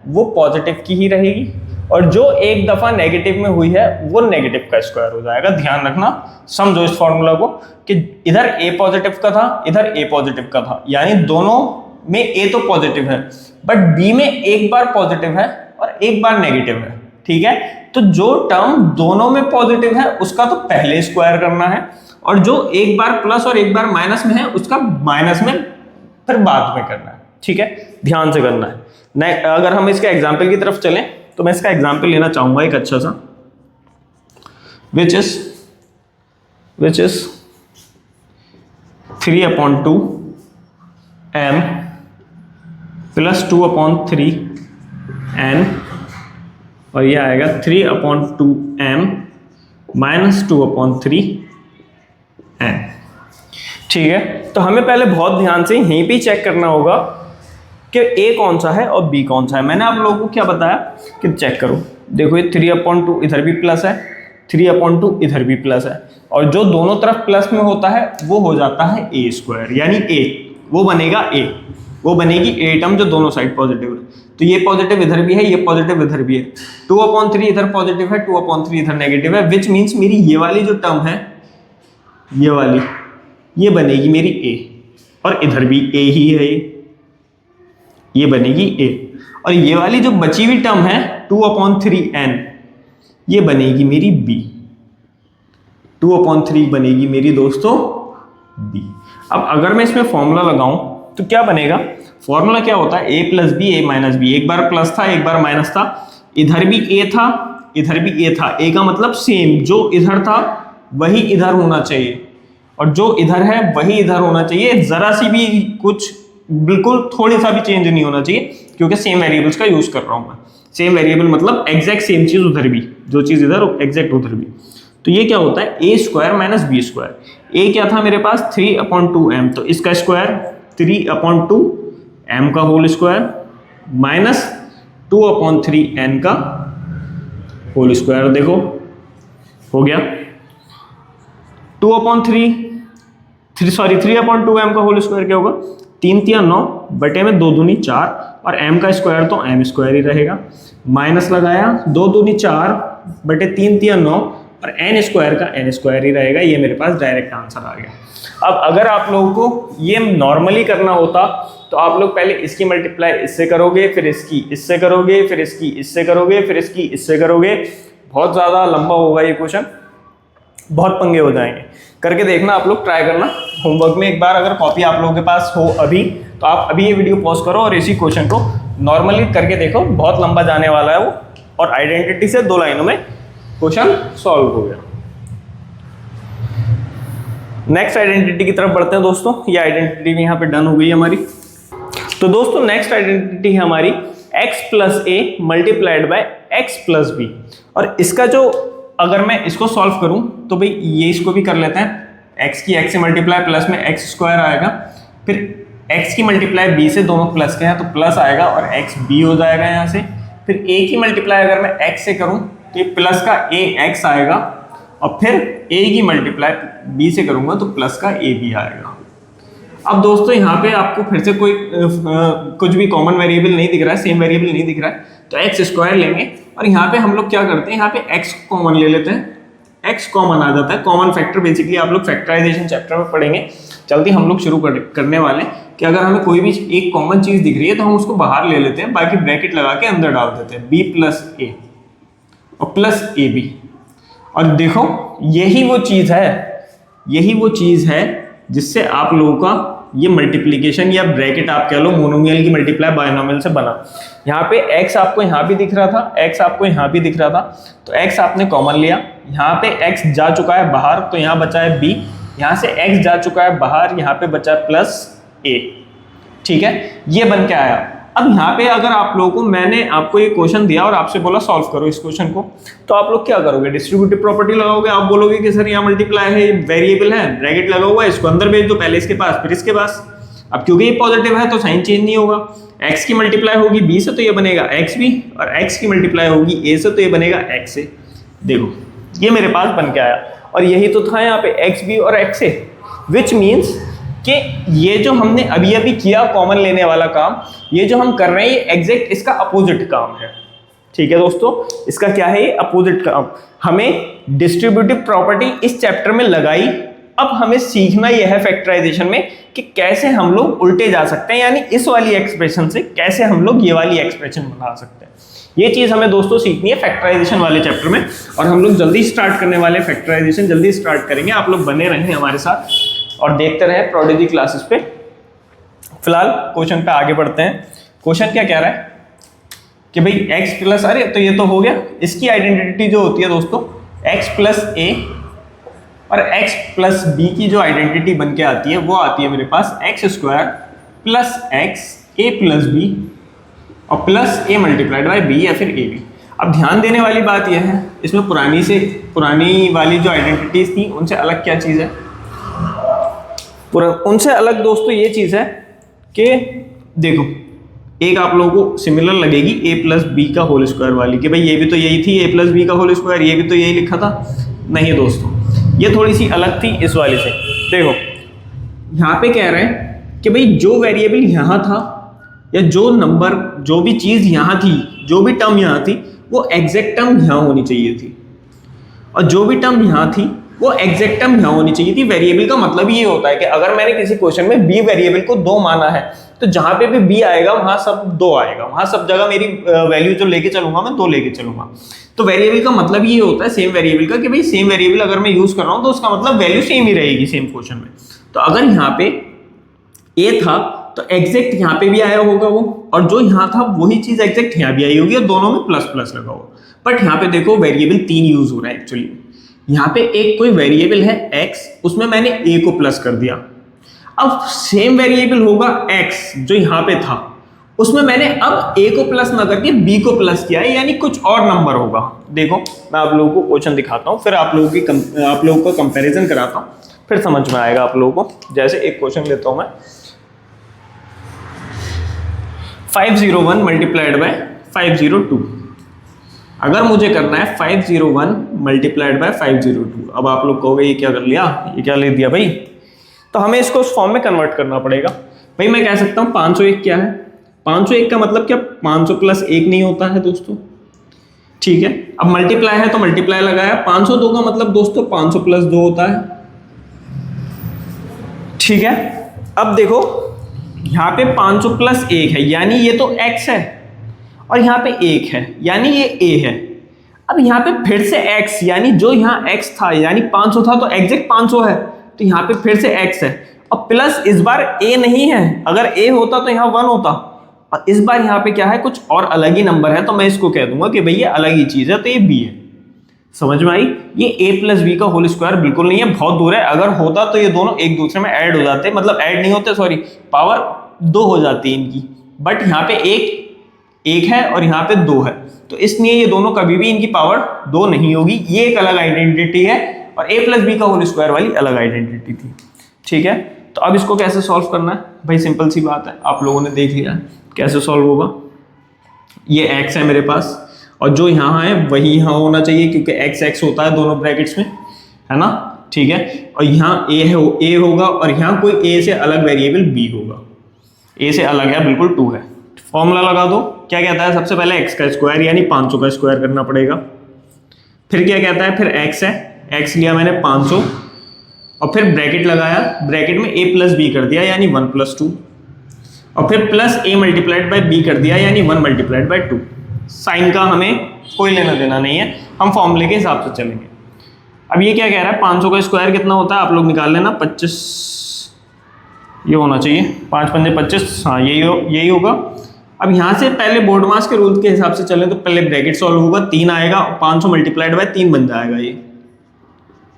वो पॉजिटिव की ही रहेगी, और जो एक दफा नेगेटिव में हुई है वो नेगेटिव का स्क्वायर हो जाएगा। ध्यान रखना, समझो इस फॉर्मूला को कि इधर a पॉजिटिव का था, इधर a पॉजिटिव का था, यानी दोनों में a तो पॉजिटिव है, बट b में एक बार पॉजिटिव है और एक बार नेगेटिव है, ठीक है। तो जो टर्म दोनों में पॉजिटिव है उसका तो पहले स्क्वायर करना है, और जो एक बार प्लस और एक बार माइनस में है उसका माइनस में फिर बाद में करना है, ठीक है, ध्यान से करना है। अगर हम इसके एग्जाम्पल की तरफ चलें तो मैं इसका एग्जाम्पल लेना चाहूंगा एक अच्छा सा, which is 3/2 m plus 2/3 n, और ये आएगा 3/2 m माइनस 2/3 n, ठीक है। तो हमें पहले बहुत ध्यान से यहीं पे चेक करना होगा कि a कौन सा है और b कौन सा है। मैंने आप लोगों को क्या बताया कि चेक करो, देखो ये 3/2 इधर भी प्लस है, 3/2 इधर भी प्लस है, और जो दोनों तरफ प्लस में होता है वो हो जाता है a स्क्वायर, यानी a वो बनेगा a, वो बनेगी a टर्म जो दोनों साइड पॉजिटिव है। तो ये पॉजिटिव इधर भी है, ये पॉजिटिव इधर भी है, 2/3 इधर पॉजिटिव है, 2/3 इधर नेगेटिव है, विच मीन्स मेरी ये वाली जो टर्म है, ये वाली, ये बनेगी मेरी a, और इधर भी a ही है, ये बनेगी a, और ये वाली जो बची हुई टर्म है 2/3n, ये बनेगी मेरी b, 2/3 बनेगी मेरी दोस्तों b। अब अगर मैं इसमें फॉर्मूला लगाऊं तो क्या बनेगा, फॉर्मूला क्या होता है, a plus B a minus B, एक बार प्लस था एक बार माइनस था, इधर भी a था इधर भी a था, a का मतलब सेम, जो इधर था वही इधर होना चाहिए, और जो इधर है वही इधर होना चाहिए, जरा सी भी कुछ बिल्कुल थोड़ी सा भी चेंज नहीं होना चाहिए, क्योंकि सेम वेरिएबल्स का यूज कर रहा हूं मैं। सेम वेरिएबल मतलब एग्जैक्ट सेम चीज उधर भी, जो चीज इधर एग्जैक्ट उधर भी। तो ये क्या होता है, a square minus B square, a क्या था मेरे पास 3/2 m, तो इसका स्क्वायर 3/2 m का होल स्क्वायर माइनस 2/3 n का होल स्क्वायर। देखो हो गया 3/2 m का होल स्क्वायर क्या होगा, 3 × 9 बटे में 2 दूनी 4, और m का स्क्वायर तो m स्क्वायर ही रहेगा, माइनस लगाया 2 दूनी 4 बटे 3 × 9, और n स्क्वायर का n स्क्वायर ही रहेगा। ये मेरे पास डायरेक्ट आंसर आ गया। अब अगर आप लोगों को ये नॉर्मली करना होता तो आप लोग पहले इसकी मल्टीप्लाई इससे करोगे, फिर इसकी इससे करोगे, फिर इसकी इससे करोगे, फिर इसकी इससे करोगे, बहुत ज़्यादा लंबा होगा ये क्वेश्चन, बहुत पंगे हो जाएंगे। करके देखना, आप लोग ट्राई करना होमवर्क में एक बार, अगर कॉपी आप लोगों के पास हो अभी तो आप अभी ये वीडियो पॉज करो और इसी क्वेश्चन को नॉर्मली करके देखो, बहुत लंबा जाने वाला है वो, और आइडेंटिटी से 2 लाइनों में क्वेश्चन सॉल्व हो गया। नेक्स्ट आइडेंटिटी की तरफ बढ़ते हैं दोस्तों, ये आइडेंटिटी भी यहाँ पे डन हो गई हमारी। तो दोस्तों नेक्स्ट आइडेंटिटी है हमारी x plus A multiplied by x plus B, और इसका जो अगर मैं इसको सॉल्व करूं तो भाई ये इसको भी कर लेते हैं, x की x से मल्टीप्लाई प्लस में x स्क्वायर आएगा, फिर x की मल्टीप्लाई b से, दोनों प्लस के हैं तो प्लस आएगा और x b हो जाएगा यहाँ से, फिर a की मल्टीप्लाई अगर मैं x से करूं तो ये प्लस का a x आएगा, और फिर a की मल्टीप्लाई b से करूंगा तो प्लस का a b आएगा। अब दोस्तों यहाँ पे आपको फिर से कोई कुछ भी कॉमन वेरिएबल नहीं दिख रहा है, सेम वेरिएबल नहीं दिख रहा है, तो x स्क्वायर लेंगे, और यहाँ पे हम लोग क्या करते हैं, यहाँ पे x कॉमन ले लेते हैं, x कॉमन आ जाता है, कॉमन फैक्टर बेसिकली आप लोग फैक्टराइजेशन चैप्टर में पढ़ेंगे। जल्दी हम लोग शुरू करने वाले हैं कि अगर हमें कोई भी एक कॉमन चीज दिख रही है तो हम उसको बाहर ले लेते हैं, बाकी ब्रैकेट लगा के अंदर डाल देते हैं, b प्लस ए और प्लस ए बी, और देखो यही वो चीज है जिससे आप लोगों का ये मल्टीप्लिकेशन या ब्रैकेट आप कह लो मोनोमियल की मल्टीप्लाई बायनोमियल से बना। यहाँ पे x आपको यहाँ भी दिख रहा था, x आपको यहाँ भी दिख रहा था, तो x आपने कॉमन लिया, यहाँ पे x जा चुका है बाहर तो यहाँ बचा है b, यहाँ से x जा चुका है बाहर, यहाँ पे बचा है प्लस a, ठीक है, ये बन के आया। अब यहाँ पे अगर आप लोगों को मैंने आपको ये क्वेश्चन दिया और आपसे बोला सॉल्व करो इस क्वेश्चन को, तो आप लोग क्या करोगे, डिस्ट्रीब्यूटिव प्रॉपर्टी लगाओगे, आप बोलोगे कि सर यहाँ मल्टीप्लाई है, वेरिएबल है, ब्रैकेट लगा हुआ है, इसको अंदर भेज दो, पहले इसके पास फिर इसके पास। अब क्योंकि ये पॉजिटिव है तो साइन चेंज नहीं होगा, x की मल्टीप्लाई होगी b से तो ये बनेगा x भी, और x की मल्टीप्लाई होगी a से तो ये बनेगा x से। देखो ये मेरे पास बन के आया, और यही तो था यहाँ पे x b और x a, विच मीन्स कि ये जो हमने अभी अभी किया कॉमन लेने वाला काम, ये जो हम कर रहे हैं ये एग्जैक्ट इसका अपोजिट काम है, ठीक है दोस्तों, इसका क्या है, ये अपोजिट काम। हमें डिस्ट्रीब्यूटिव प्रॉपर्टी इस चैप्टर में लगाई, अब हमें सीखना यह है फैक्टराइजेशन में कि कैसे हम लोग उल्टे जा सकते हैं, यानी इस वाली एक्सप्रेशन से कैसे हम लोग ये वाली एक्सप्रेशन बना सकते हैं। ये चीज़ हमें दोस्तों सीखनी है फैक्टराइजेशन वाले चैप्टर में, और हम लोग जल्दी स्टार्ट करने वाले फैक्टराइजेशन, जल्दी स्टार्ट करेंगे। आप लोग बने रहें हमारे साथ और देखते रहें प्रोडिजी क्लासेस पे। फिलहाल क्वेश्चन पे आगे बढ़ते हैं। क्वेश्चन क्या कह रहा है कि भाई x प्लस, अरे तो ये तो हो गया, इसकी आइडेंटिटी जो होती है दोस्तों x प्लस ए और x प्लस बी की जो आइडेंटिटी बन के आती है वो आती है मेरे पास x square plus x A plus B और plus A multiplied by B या फिर ए बी। अब ध्यान देने वाली बात यह है, इसमें पुरानी वाली जो आइडेंटिटीज थी उनसे अलग क्या चीज़ है, उनसे अलग दोस्तों ये चीज़ है कि देखो, एक आप लोगों को सिमिलर लगेगी ए प्लस बी का होल स्क्वायर वाली, कि भाई ये भी तो यही थी, ए प्लस बी का होल स्क्वायर, ये भी तो यही लिखा था। नहीं दोस्तों, ये थोड़ी सी अलग थी इस वाले से। देखो यहाँ पे कह रहे हैं कि भाई जो वेरिएबल यहाँ था या जो नंबर, जो भी चीज़ यहाँ थी, जो भी टर्म यहाँ थी वो एग्जैक्ट टर्म यहाँ होनी चाहिए थी, और जो भी टर्म यहाँ थी वो एग्जैक्ट टर्म यहाँ होनी चाहिए थी। वेरिएबल का मतलब ये होता है कि अगर मैंने किसी क्वेश्चन में बी वेरिएबल को 2 माना है तो जहाँ पे भी बी आएगा वहाँ सब 2 आएगा, वहाँ सब जगह मेरी वैल्यू जो लेके चलूंगा मैं 2 लेके चलूंगा। तो वेरिएबल का मतलब ये होता है सेम वेरिएबल का, कि भाई सेम वेरिएबल अगर मैं यूज कर रहा हूँ तो उसका मतलब वैल्यू सेम ही रहेगी सेम क्वेश्चन में। तो अगर यहाँ पे ए था तो एग्जैक्ट यहाँ पे भी आया होगा वो, और जो यहाँ था वही चीज एग्जैक्ट यहाँ भी आई होगी, और दोनों में प्लस प्लस लगा होगा। बट यहाँ पे देखो वेरिएबल 3 यूज हो रहा है एक्चुअली। यहाँ पे एक कोई वेरिएबल है x, उसमें मैंने a को प्लस कर दिया। अब सेम वेरिएबल होगा x जो यहाँ पे था, उसमें मैंने अब a को प्लस ना करके b को प्लस किया है, यानी कुछ और नंबर होगा। देखो मैं आप लोगों को क्वेश्चन दिखाता हूँ, फिर आप लोगों को कंपैरिजन कराता हूँ, फिर समझ में आएगा आप लोगों को। जैसे एक क्वेश्चन लेता हूँ मैं, 501 मल्टीप्लाइड बाय 502। अगर मुझे करना है 501 मल्टीप्लाइड बाय 502, अब आप लोग कहोगे ये क्या कर लिया, ये क्या ले दिया भाई, तो हमें इसको उस फॉर्म में कन्वर्ट करना पड़ेगा। भाई मैं कह सकता हूँ 501 क्या है, 501 का मतलब क्या, 500 प्लस 1 नहीं होता है दोस्तों, ठीक है। अब मल्टीप्लाई है तो मल्टीप्लाई लगाया, 502 का मतलब दोस्तों 500 प्लस 2 होता है, ठीक है। अब देखो यहाँ पे 500 प्लस 1 है, यानी ये तो x है, और यहाँ पे 1 है यानी ये a है। अब यहाँ पे फिर से x, यानी जो यहाँ x था यानी 500 था तो एग्जैक्ट 500 है, तो यहाँ पे फिर से x है, और प्लस इस बार a नहीं है, अगर a होता तो यहाँ 1 होता, और इस बार यहाँ पे क्या है, कुछ और अलग ही नंबर है, तो मैं इसको कह दूंगा कि भाई ये अलग ही चीज है, तो ये b है। समझ में आई? ये a प्लस बी का होल स्क्वायर बिल्कुल नहीं है, बहुत दूर है। अगर होता तो ये दोनों एक दूसरे में ऐड हो जाते, मतलब ऐड नहीं होते, सॉरी, पावर 2 हो जाती है इनकी, बट यहाँ पे एक है और यहाँ पे 2 है, तो इसलिए ये दोनों कभी भी इनकी पावर 2 नहीं होगी। ये एक अलग आइडेंटिटी है और a प्लस बी का होल स्क्वायर वाली अलग आइडेंटिटी थी, ठीक है। तो अब इसको कैसे सॉल्व करना है भाई, सिंपल सी बात है, आप लोगों ने देख लिया कैसे सॉल्व होगा। ये x है मेरे पास, और जो यहाँ है वही यहाँ होना चाहिए, क्योंकि x होता है दोनों ब्रैकेट्स में, है ना, ठीक है। और यहाँ a होगा, और यहाँ कोई a से अलग वेरिएबल b होगा, a से अलग है बिल्कुल 2 है। फॉर्मूला लगा दो, क्या कहता है, सबसे पहले x का स्क्वायर यानी 500 का स्क्वायर करना पड़ेगा। फिर क्या कहता है, फिर x है, x लिया मैंने 500, और फिर ब्रैकेट लगाया, ब्रैकेट में a प्लस बी कर दिया यानी 1 प्लस 2, और फिर plus a multiplied by b कर दिया यानी 1 मल्टीप्लाइड बाय 2। साइन का हमें कोई लेना देना नहीं है, हम फॉर्मूले के हिसाब से चलेंगे। अब ये क्या कह रहा है, 500 का स्क्वायर कितना होता है, आप लोग निकाल लेना, 25 ये होना चाहिए, 5 पंजे 25, हाँ यही होगा। अब यहाँ से पहले बोर्ड मास के रूल के हिसाब से चलें तो पहले ब्रैकेट सॉल्व होगा, 3 आएगा और 500 मल्टीप्लाइड बाय 3 बन जाएगा, ये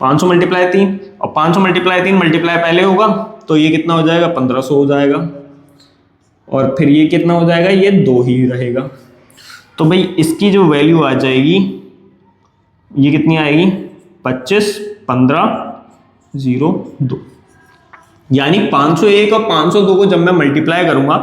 500 मल्टीप्लाई 3 और 500 मल्टीप्लाई 3 मल्टीप्लाई पहले होगा, तो ये कितना हो जाएगा, 1500 हो जाएगा, और फिर ये कितना हो जाएगा, ये 2 ही रहेगा। तो भाई इसकी जो वैल्यू आ जाएगी, ये कितनी आएगी, 25 15 0 2, यानी 501 और 502 को जब मैं मल्टीप्लाई करूंगा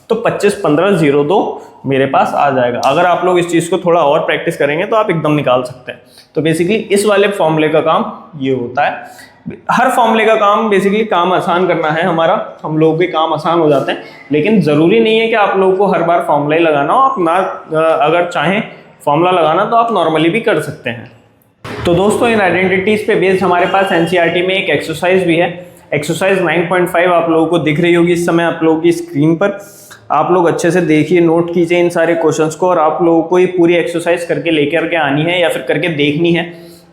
तो 25 15 0 2 मेरे पास आ जाएगा। अगर आप लोग इस चीज़ को थोड़ा और प्रैक्टिस करेंगे तो आप एकदम निकाल सकते हैं। तो बेसिकली इस वाले फॉर्मूले का काम ये होता है। हर फॉर्मूले का काम बेसिकली काम आसान करना है हमारा, हम लोगों के काम आसान हो जाते हैं, लेकिन ज़रूरी नहीं है कि आप लोगों को हर बार फॉर्मूला ही लगाना हो। आप ना अगर चाहें फॉर्मूला लगाना तो आप नॉर्मली भी कर सकते हैं। तो दोस्तों इन आइडेंटिटीज़ पे बेस्ड हमारे पास एनसीईआरटी में एक एक्सरसाइज भी है, एक्सरसाइज 9.5 आप लोगों को दिख रही होगी इस समय आप लोगों की स्क्रीन पर। आप लोग अच्छे से देखिए, नोट कीजिए इन सारे क्वेश्चंस को, और आप लोगों को ये पूरी एक्सरसाइज करके लेकर के आनी है या फिर करके देखनी है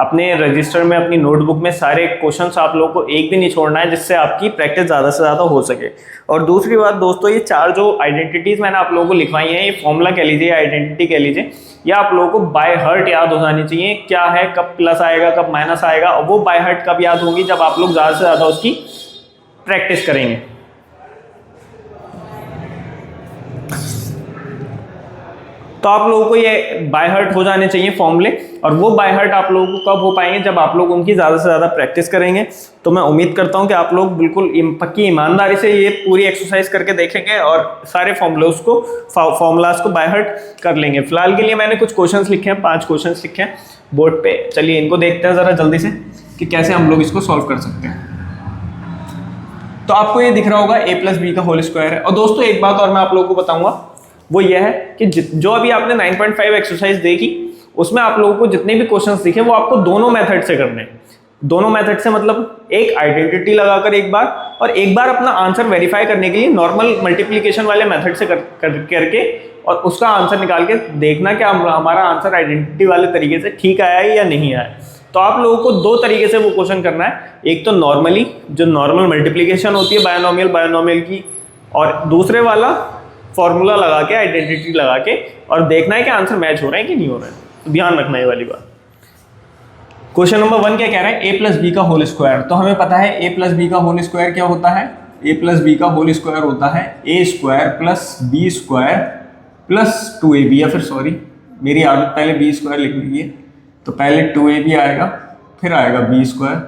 अपने रजिस्टर में, अपनी नोटबुक में। सारे क्वेश्चंस आप लोगों को एक भी नहीं छोड़ना है, जिससे आपकी प्रैक्टिस ज़्यादा से ज़्यादा हो सके। और दूसरी बात दोस्तों, ये 4 जो आइडेंटिटीज़ मैंने आप लोगों को लिखवाई हैं, ये फॉर्मूला कह लीजिए, आइडेंटिटी कह लीजिए, ये आप लोगों को बाय हार्ट याद हो जानी चाहिए। क्या है, कब प्लस आएगा, कब माइनस आएगा, और वो बाय हार्ट कब याद होंगी, जब आप लोग ज़्यादा से ज़्यादा उसकी प्रैक्टिस करेंगे। तो आप लोगों को ये बाय हार्ट हो जाने चाहिए फॉर्मूले, और वो बाय हार्ट आप लोगों को कब हो पाएंगे, जब आप लोग उनकी ज़्यादा से ज़्यादा प्रैक्टिस करेंगे। तो मैं उम्मीद करता हूं कि आप लोग बिल्कुल पक्की ईमानदारी से ये पूरी एक्सरसाइज करके देखेंगे और सारे फॉर्मूलाज को बाय हार्ट कर लेंगे। फिलहाल के लिए मैंने कुछ क्वेश्चंस लिखे हैं, 5 क्वेश्चंस लिखे हैं बोर्ड पे। चलिए इनको देखते हैं ज़रा जल्दी से कि कैसे हम लोग इसको सॉल्व कर सकते हैं। तो आपको ये दिख रहा होगा a + b का होल स्क्वायर है। और दोस्तों एक बात और मैं आप लोगों को बताऊंगा, वो ये है कि जो अभी आपने 9.5 एक्सरसाइज देखी, उसमें आप लोगों को जितने भी क्वेश्चंस दिखे वो आपको दोनों मेथड से करने हैं। दोनों मेथड से मतलब एक आइडेंटिटी लगाकर एक बार, और एक बार अपना आंसर वेरीफाई करने के लिए नॉर्मल मल्टीप्लिकेशन वाले मेथड से करके और उसका आंसर निकाल के देखना कि हमारा आंसर आइडेंटिटी वाले तरीके से ठीक आया है या नहीं आया। तो आप लोगों को 2 तरीके से वो क्वेश्चन करना है, एक तो नॉर्मली जो नॉर्मल मल्टीप्लिकेशन होती है बायनोमियल की, और दूसरे वाला फॉर्मूला लगा के, आइडेंटिटी लगा के, और देखना है कि आंसर मैच हो रहा है कि नहीं हो रहा है। तो ध्यान रखना ये वाली बात। क्वेश्चन नंबर 1 क्या कह रहा है, a + b का होल स्क्वायर। तो हमें पता है a + b का होल स्क्वायर क्या होता है, a + b का होल स्क्वायर होता है a² + b² + 2ab, या फिर सॉरी मेरी आदत पहले b² लिखने की है, तो पहले 2ab आएगा फिर आएगा b²।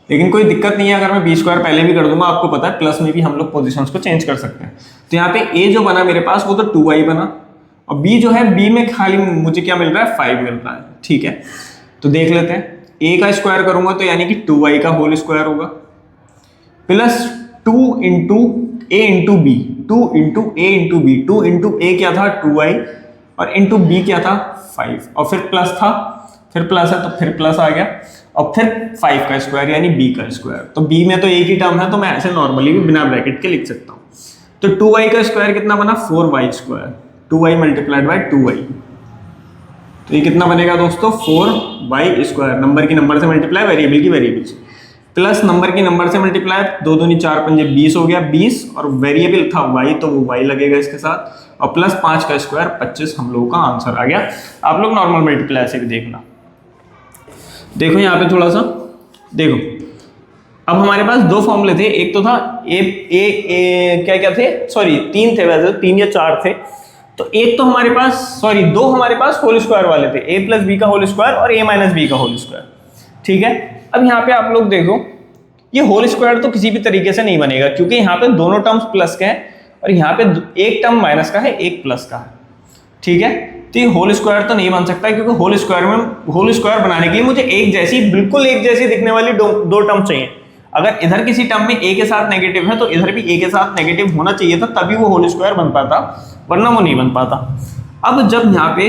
लेकिन कोई दिक्कत नहीं है अगर मैं b² पहले भी कर दूंगा, आपको पता है प्लस में भी हम लोग पोजीशंस को चेंज कर सकते हैं। तो यहाँ पे a जो बना मेरे पास वो तो 2y बना, और b जो है b में खाली मुझे क्या मिल रहा है, 5 मिल रहा है। ठीक है, तो देख लेते हैं। a का स्क्वायर करूंगा तो यानी कि 2y का होल स्क्वायर होगा, plus 2 into a into b, 2 into a into b, 2 into a क्या था 2y, और इंटू b क्या था 5, और फिर प्लस था, फिर प्लस है तो फिर प्लस आ गया, और फिर 5 का स्क्वायर यानी b का स्क्वायर। तो b में तो एक ही टर्म है, तो मैं ऐसे नॉर्मली भी बिना ब्रैकेट के लिख सकता हूँ। तो 2y का स्क्वायर कितना बना, 4y², 2y × 2y, तो ये कितना बनेगा दोस्तों, 4y²। नंबर की नंबर से मल्टीप्लाई, वेरिएबल की वेरिएबल से, प्लस नंबर की नंबर से मल्टीप्लाई, 2 दूनी 4 पंजे 20 हो गया, 20, और वेरिएबल था y तो वो y लगेगा इसके साथ, और प्लस 5 का स्क्वायर 25 हम लोगों का आंसर आ गया। आप लोग नॉर्मल मल्टीप्लाई से भी देखना। देखो यहाँ पे थोड़ा सा देखो, अब हमारे पास 2 फॉर्मूले थे, एक तो था क्या थे, सॉरी 3 थे, वैसे 3 या 4 थे। तो एक तो हमारे पास, सॉरी 2 हमारे पास होल स्क्वायर वाले थे, a + b का होल स्क्वायर और a - b का होल स्क्वायर। ठीक है, अब यहाँ पे आप लोग देखो, ये होल स्क्वायर तो किसी भी तरीके से नहीं बनेगा, क्योंकि यहाँ पे दोनों टर्म्स प्लस के हैं, और यहाँ पे एक टर्म माइनस का है, एक प्लस का है। ठीक है, तो ये होल स्क्वायर तो नहीं बन सकता, क्योंकि होल स्क्वायर बनाने के लिए मुझे बिल्कुल एक जैसी दिखने वाली 2 टर्म चाहिए। अगर इधर किसी टर्म में a के साथ नेगेटिव है तो इधर भी a के साथ नेगेटिव होना चाहिए था, तभी वो होल स्क्वायर बन पाता, वरना वो नहीं बन पाता। अब जब यहाँ पे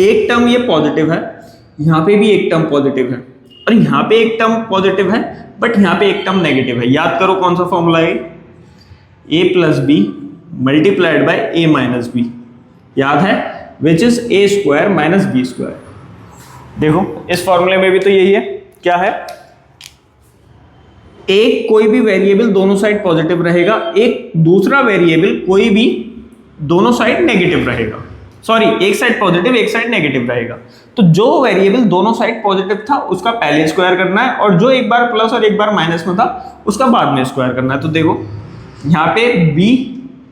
एक टर्म ये पॉजिटिव है, यहाँ पे भी एक टर्म पॉजिटिव है, और यहाँ पे एक टर्म पॉजिटिव है, बट यहाँ पे एक टर्म नेगेटिव है। याद करो कौन सा फॉर्मूला है, a + b × a - b, याद है, विच इज a² - b²। देखो इस फॉर्मूले में भी तो यही है, क्या है, एक कोई भी वेरिएबल दोनों साइड पॉजिटिव रहेगा, एक दूसरा वेरिएबल कोई भी दोनों साइड नेगेटिव रहेगा, सॉरी एक साइड पॉजिटिव एक साइड नेगेटिव रहेगा। तो जो वेरिएबल दोनों साइड पॉजिटिव था उसका पहले स्क्वायर करना है, और जो एक बार प्लस और एक बार माइनस में था उसका बाद में स्क्वायर करना है। तो देखो यहाँ पे b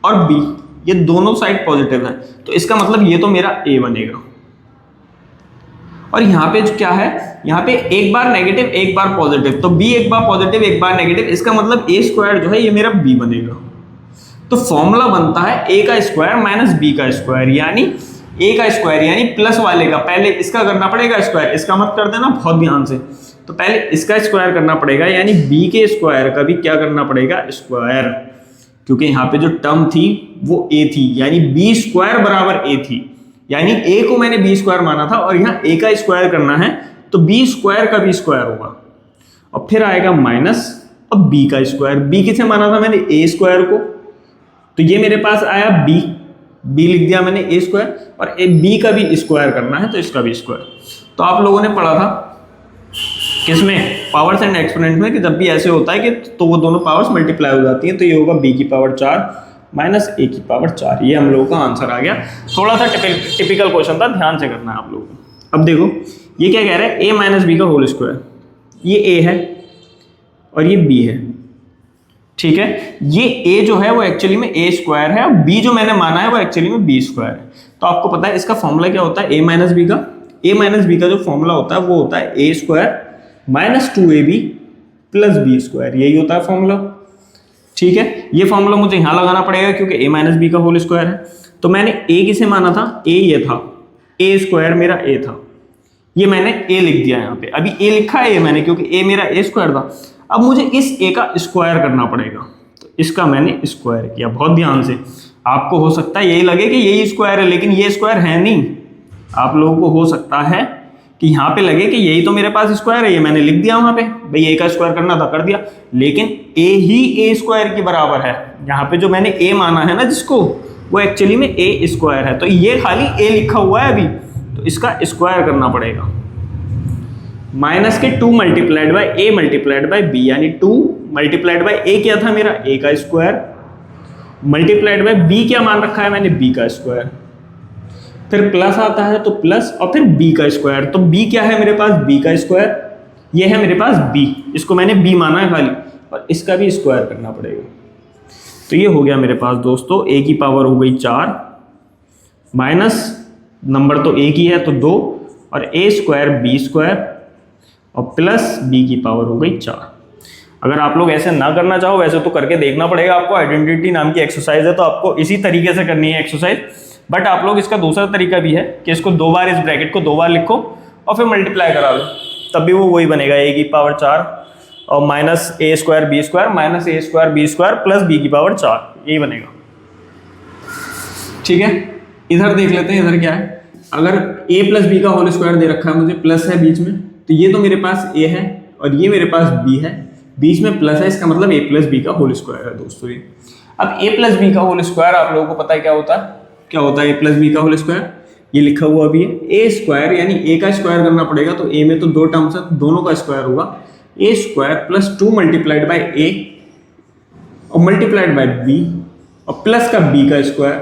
और b ये दोनों साइड पॉजिटिव है, तो इसका मतलब ये तो मेरा a बनेगा, और यहाँ पे क्या है, यहाँ पे एक बार नेगेटिव एक बार पॉजिटिव, तो b एक बार पॉजिटिव एक बार नेगेटिव, इसका मतलब a² जो है ये मेरा b बनेगा। तो फॉर्मूला बनता है a का स्क्वायर - b का स्क्वायर, यानी a का स्क्वायर यानी प्लस वाले का पहले इसका करना पड़ेगा स्क्वायर, इसका मत कर देना बहुत ध्यान से, तो पहले इसका स्क्वायर करना पड़ेगा, यानी b के स्क्वायर का भी क्या करना पड़ेगा, स्क्वायर, क्योंकि यहाँ पे जो टर्म थी वो a थी, यानी b² = a थी, यानी a को मैंने b² माना था, और यहाँ a का स्क्वायर करना है, तो b² का भी स्क्वायर होगा, और फिर आएगा माइनस, अब b का स्क्वायर, b किसे माना था मैंने, a² को, तो ये मेरे पास आया b, b लिख दिया मैंने a स्क्वायर, और b का भी स्क्वायर करना है तो इसका भी स्क्वायर। तो आप लोगों ने पढ़ा था किसमें, पावर्स एंड एक्सपोनेंट में, कि जब भी ऐसे होता है कि तो वो दोनों पावर्स मल्टीप्लाई हो जाती हैं, तो ये होगा b की पावर 4 माइनस a की पावर 4। ये हम लोगों का आंसर आ गया। थोड़ा सा टिपिकल क्वेश्चन था, ध्यान से करना है आप लोगों को। अब देखो ये क्या कह रहा है, a माइनस बी का होल स्क्वायर, ये a है और ये b है, ठीक है। ये a जो है वो एक्चुअली में a स्क्वायर है, और b जो मैंने माना है वो एक्चुअली में b स्क्वायर है। तो आपको पता है इसका फॉर्मूला क्या होता है, a माइनस बी का, a माइनस बी का जो फॉर्मूला होता है वो होता है a square minus 2ab plus B square, यही होता है फॉर्मूला, ठीक है। ये फॉर्मूला मुझे यहां लगाना पड़ेगा क्योंकि a माइनस बी का होल स्क्वायर है। तो मैंने a किसे माना था, a ये था, a स्क्वायर मेरा a था, ये मैंने a लिख दिया यहाँ पे। अभी a लिखा है मैंने क्योंकि a मेरा a स्क्वायर था। अब मुझे इस a का स्क्वायर करना पड़ेगा, तो इसका मैंने स्क्वायर किया। बहुत ध्यान से, आपको हो सकता है यही लगे कि यही स्क्वायर है, लेकिन ये स्क्वायर है नहीं। आप लोगों को हो सकता है कि यहाँ पे लगे कि यही तो मेरे पास स्क्वायर है, ये मैंने लिख दिया वहां पे, भाई a का स्क्वायर करना था कर दिया, लेकिन a ही a स्क्वायर के बराबर है। यहाँ पे जो मैंने a माना है ना जिसको, वो एक्चुअली में a स्क्वायर है, तो ये खाली a लिखा हुआ है अभी, तो इसका स्क्वायर करना पड़ेगा। माइनस के 2 multiplied by a multiplied by b, यानी 2 मल्टीप्लाइड बाय a क्या था मेरा, a का स्क्वायर, मल्टीप्लाइड बाय b क्या मान रखा है मैंने, b का स्क्वायर, फिर प्लस आता है तो प्लस, और फिर b का स्क्वायर। तो b क्या है मेरे पास, b का स्क्वायर, ये है मेरे पास b, इसको मैंने b माना है खाली, और इसका भी स्क्वायर करना पड़ेगा। तो ये हो गया मेरे पास दोस्तों, a की पावर हो गई 4 माइनस नंबर तो एक ही है तो 2, और a स्क्वायर b स्क्वायर, और प्लस b की पावर हो गई 4। अगर आप लोग ऐसे ना करना चाहो, वैसे तो करके देखना पड़ेगा आपको, आइडेंटिटी नाम की एक्सरसाइज है तो आपको इसी तरीके से करनी है एक्सरसाइज। बट आप लोग इसका दूसरा तरीका भी है कि इसको 2 बार, इस ब्रैकेट को 2 बार लिखो और फिर मल्टीप्लाई करा लो, तब भी वो वही बनेगा, a की पावर 4 और minus a square b square minus a square b square plus b की पावर 4, यही बनेगा, ठीक है। इधर देख लेते हैं, इधर क्या है। अगर a प्लस बी का होल स्क्वायर दे रखा है मुझे, प्लस है बीच में, तो ये तो मेरे पास a है और ये मेरे पास b है, बीच में प्लस है, इसका मतलब a प्लस बी का होल स्क्वायर है दोस्तों ये। अब a प्लस बी का होल स्क्वायर आप लोगों को पता है क्या होता है, क्या होता है a प्लस बी का होल स्क्वायर, ये लिखा हुआ भी है a स्क्वायर, यानी a का स्क्वायर करना पड़ेगा, तो a में तो 2 टर्म्स है, दोनों का स्क्वायर होगा, a square plus 2 multiplied by a और मल्टीप्लाइड बाय b, और प्लस का b का स्क्वायर,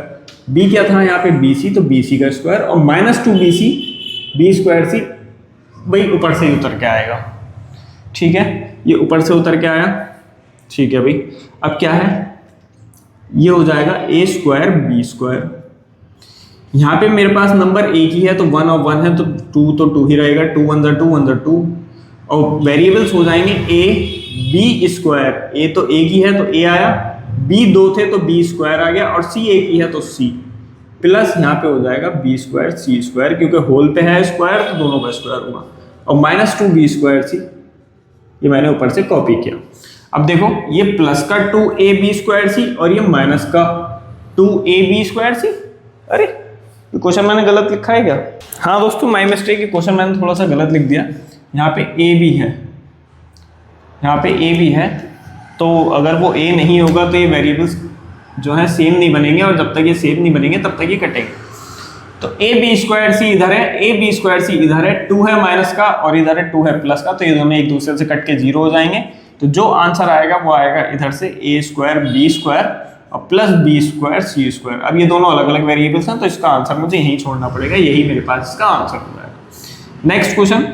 b क्या था यहाँ पे bc, तो bc का स्क्वायर, और minus 2bc b square c, भाई ऊपर से ही उतर के आएगा, ठीक है। ये ऊपर से उतर के आया, ठीक है भाई। अब क्या है, ये हो जाएगा a स्क्वायर b स्क्वायर, यहाँ पे मेरे पास नंबर एक ही है तो 1 और 1 है तो 2 तो 2 ही रहेगा, 2 1 जा 2 1 जा 2, और वेरिएबल्स हो जाएंगे a b स्क्वायर, a तो एक ही है तो a आया, b 2 थे तो b स्क्वायर आ गया, और c एक ही है तो c, प्लस यहाँ पे हो जाएगा b स्क्वायर c स्क्वायर, क्योंकि होल पे है स्क्वायर तो दोनों का स्क्वायर होगा, और माइनस 2b स्क्वायर c, ये मैंने ऊपर से कॉपी किया। अब देखो ये प्लस का 2ab स्क्वायर सी और ये माइनस का 2ab स्क्वायर सी, अरे क्वेश्चन मैंने गलत लिखा है क्या, हाँ दोस्तों माय मिस्टेक, ये क्वेश्चन मैंने थोड़ा सा गलत लिख दिया। यहाँ पे ab है, यहाँ पे ab है, तो अगर वो a नहीं होगा तो ये वेरिएबल्स जो है सेम नहीं बनेंगे, और जब तक ये सेम नहीं बनेंगे तब तक ये कटेंगे। तो ab स्क्वायर सी इधर है, ab स्क्वायर सी इधर है, 2 है माइनस का और इधर है 2 है प्लस का, तो ये दोनों एक दूसरे से कट के 0 हो जाएंगे। तो जो आंसर आएगा वो आएगा इधर से a स्क्वायर b स्क्वायर और plus b square c square. अब ये दोनों अलग अलग वेरिएबल्स हैं तो इसका आंसर मुझे यहीं छोड़ना पड़ेगा, यही मेरे पास इसका आंसर हो जाएगा। नेक्स्ट क्वेश्चन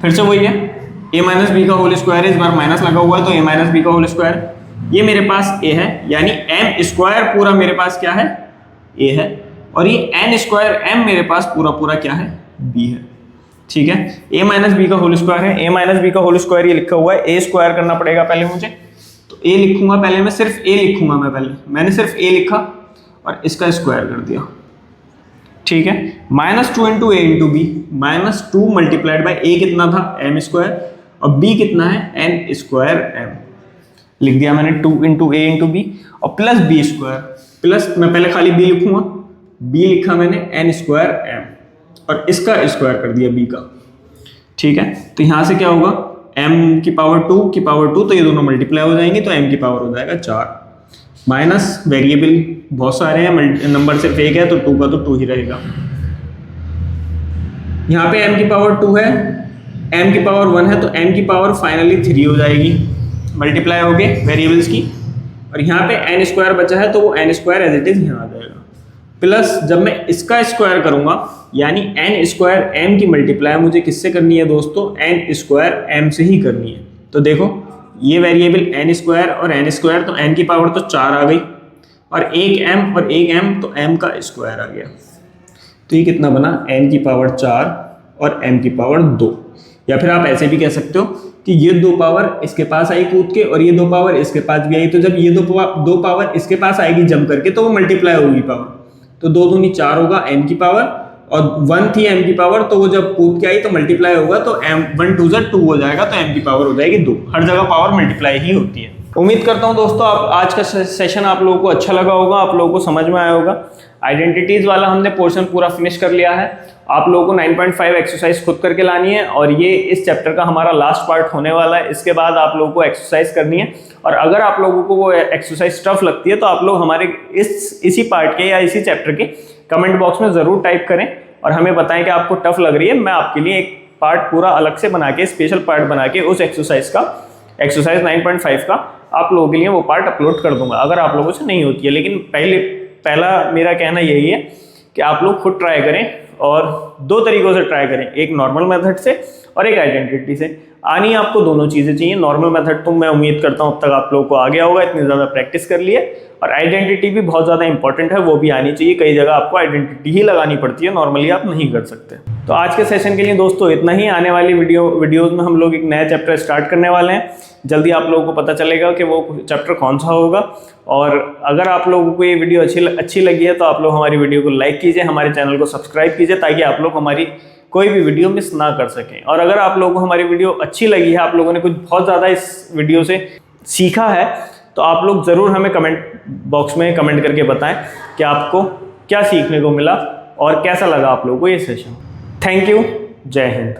फिर से वही है, a माइनस बी का होल स्क्वायर है, इस बार माइनस लगा हुआ है तो a माइनस बी का होल स्क्वायर, ये मेरे पास a है, यानी m स्क्वायर पूरा मेरे पास क्या है a है, और ये n स्क्वायर m मेरे पास पूरा पूरा क्या है b है, ठीक है। a माइनस बी का होल स्क्वायर है, a माइनस बी का होल स्क्वायर ये लिखा हुआ है, a स्क्वायर करना पड़ेगा पहले मुझे, तो a लिखूंगा पहले, मैं सिर्फ a लिखूंगा, मैंने सिर्फ a लिखा और इसका स्क्वायर कर दिया, ठीक है। Minus 2 into A into B, minus 2 multiplied by a कितना था m स्क्वायर और b कितना है n स्क्वायर m, लिख दिया मैंने 2 इंटू ए इंटू बी, और प्लस b स्क्वायर, प्लस मैं पहले खाली b लिखूंगा, b लिखा मैंने n स्क्वायर m और इसका स्क्वायर कर दिया b का, ठीक है। तो यहां से क्या होगा m की पावर 2 की पावर 2, तो ये दोनों मल्टीप्लाई हो जाएंगे तो m की पावर हो जाएगा 4, माइनस वेरिएबल बहुत सारे हैं, नंबर सिर्फ एक है तो 2 का तो 2 ही रहेगा। यहाँ पे m की पावर 2 है, m की पावर 1 है, तो m की पावर फाइनली 3 हो जाएगी, मल्टीप्लाई हो गए वेरिएबल्स की। और यहाँ पे n स्क्वायर बचा है तो वो n square as it is यहाँ आ जाएगा। प्लस जब मैं इसका स्क्वायर करूंगा यानी n स्क्वायर m की मल्टीप्लाई मुझे किससे करनी है दोस्तों, n स्क्वायर m से ही करनी है। तो देखो ये वेरिएबल n स्क्वायर और n स्क्वायर, तो n की पावर तो 4 आ गई और एक m और एक m, तो m का स्क्वायर आ गया। तो ये कितना बना, n की पावर 4 और m की पावर 2। या फिर आप ऐसे भी कह सकते हो कि ये 2 पावर इसके पास आई कूद के और ये 2 पावर इसके पास भी आई, तो जब ये दो पावर इसके पास आएगी जम करके तो वो मल्टीप्लाई होगी पावर, तो 2 दूनी 4 होगा m की पावर, और 1 थी m की पावर, तो वो जब कूद के आई तो मल्टीप्लाई होगा, तो m 1 2 2 हो जाएगा, तो m की पावर हो जाएगी 2। हर जगह पावर मल्टीप्लाई ही होती है। उम्मीद करता हूं दोस्तों आप आज का सेशन आप लोगों को अच्छा लगा होगा, आप लोगों को समझ में आया होगा। आइडेंटिटीज वाला हमने पोर्शन पूरा फिनिश कर लिया है। आप लोगों को 9.5 एक्सरसाइज खुद करके लानी है और ये इस चैप्टर का हमारा लास्ट पार्ट होने वाला है। इसके बाद आप लोगों को एक्सरसाइज करनी है, और अगर आप लोगों को वो एक्सरसाइज टफ लगती है तो आप लोग हमारे इसी पार्ट के या इसी चैप्टर के कमेंट बॉक्स में ज़रूर टाइप करें और हमें बताएं कि आपको टफ लग रही है। मैं आपके लिए एक पार्ट पूरा अलग से बना के, स्पेशल पार्ट बना के उस एक्सरसाइज 9.5 का आप लोगों के लिए वो पार्ट अपलोड कर दूंगा, अगर आप लोगों से नहीं होती है। लेकिन पहला मेरा कहना यही है कि आप लोग खुद ट्राई करें, और 2 तरीकों से ट्राई करें, एक नॉर्मल मेथड से और एक आइडेंटिटी से। आनी आपको दोनों चीज़ें चाहिए। नॉर्मल मेथड तो मैं उम्मीद करता हूँ अब तक आप लोगों को आ गया होगा, इतनी ज़्यादा प्रैक्टिस कर लिए, और आइडेंटिटी भी बहुत ज़्यादा इंपॉर्टेंट है, वो भी आनी चाहिए। कई जगह आपको आइडेंटिटी ही लगानी पड़ती है, नॉर्मली आप नहीं कर सकते। तो आज के सेशन के लिए दोस्तों इतना ही। आने वाली वीडियोज़ में हम लोग एक नया चैप्टर स्टार्ट करने वाले हैं। जल्दी आप लोगों को पता चलेगा कि वो चैप्टर कौन सा होगा। और अगर आप लोगों को ये वीडियो अच्छी लगी है तो आप लोग हमारी वीडियो को लाइक कीजिए, हमारे चैनल को सब्सक्राइब कीजिए, ताकि आप लोग हमारी कोई भी वीडियो मिस ना कर सकें। और अगर आप लोगों को हमारी वीडियो अच्छी लगी है, आप लोगों ने कुछ बहुत ज़्यादा इस वीडियो से सीखा है, तो आप लोग ज़रूर हमें कमेंट बॉक्स में कमेंट करके बताएं कि आपको क्या सीखने को मिला और कैसा लगा आप लोगों को ये सेशन। Thank you. जय हिंद।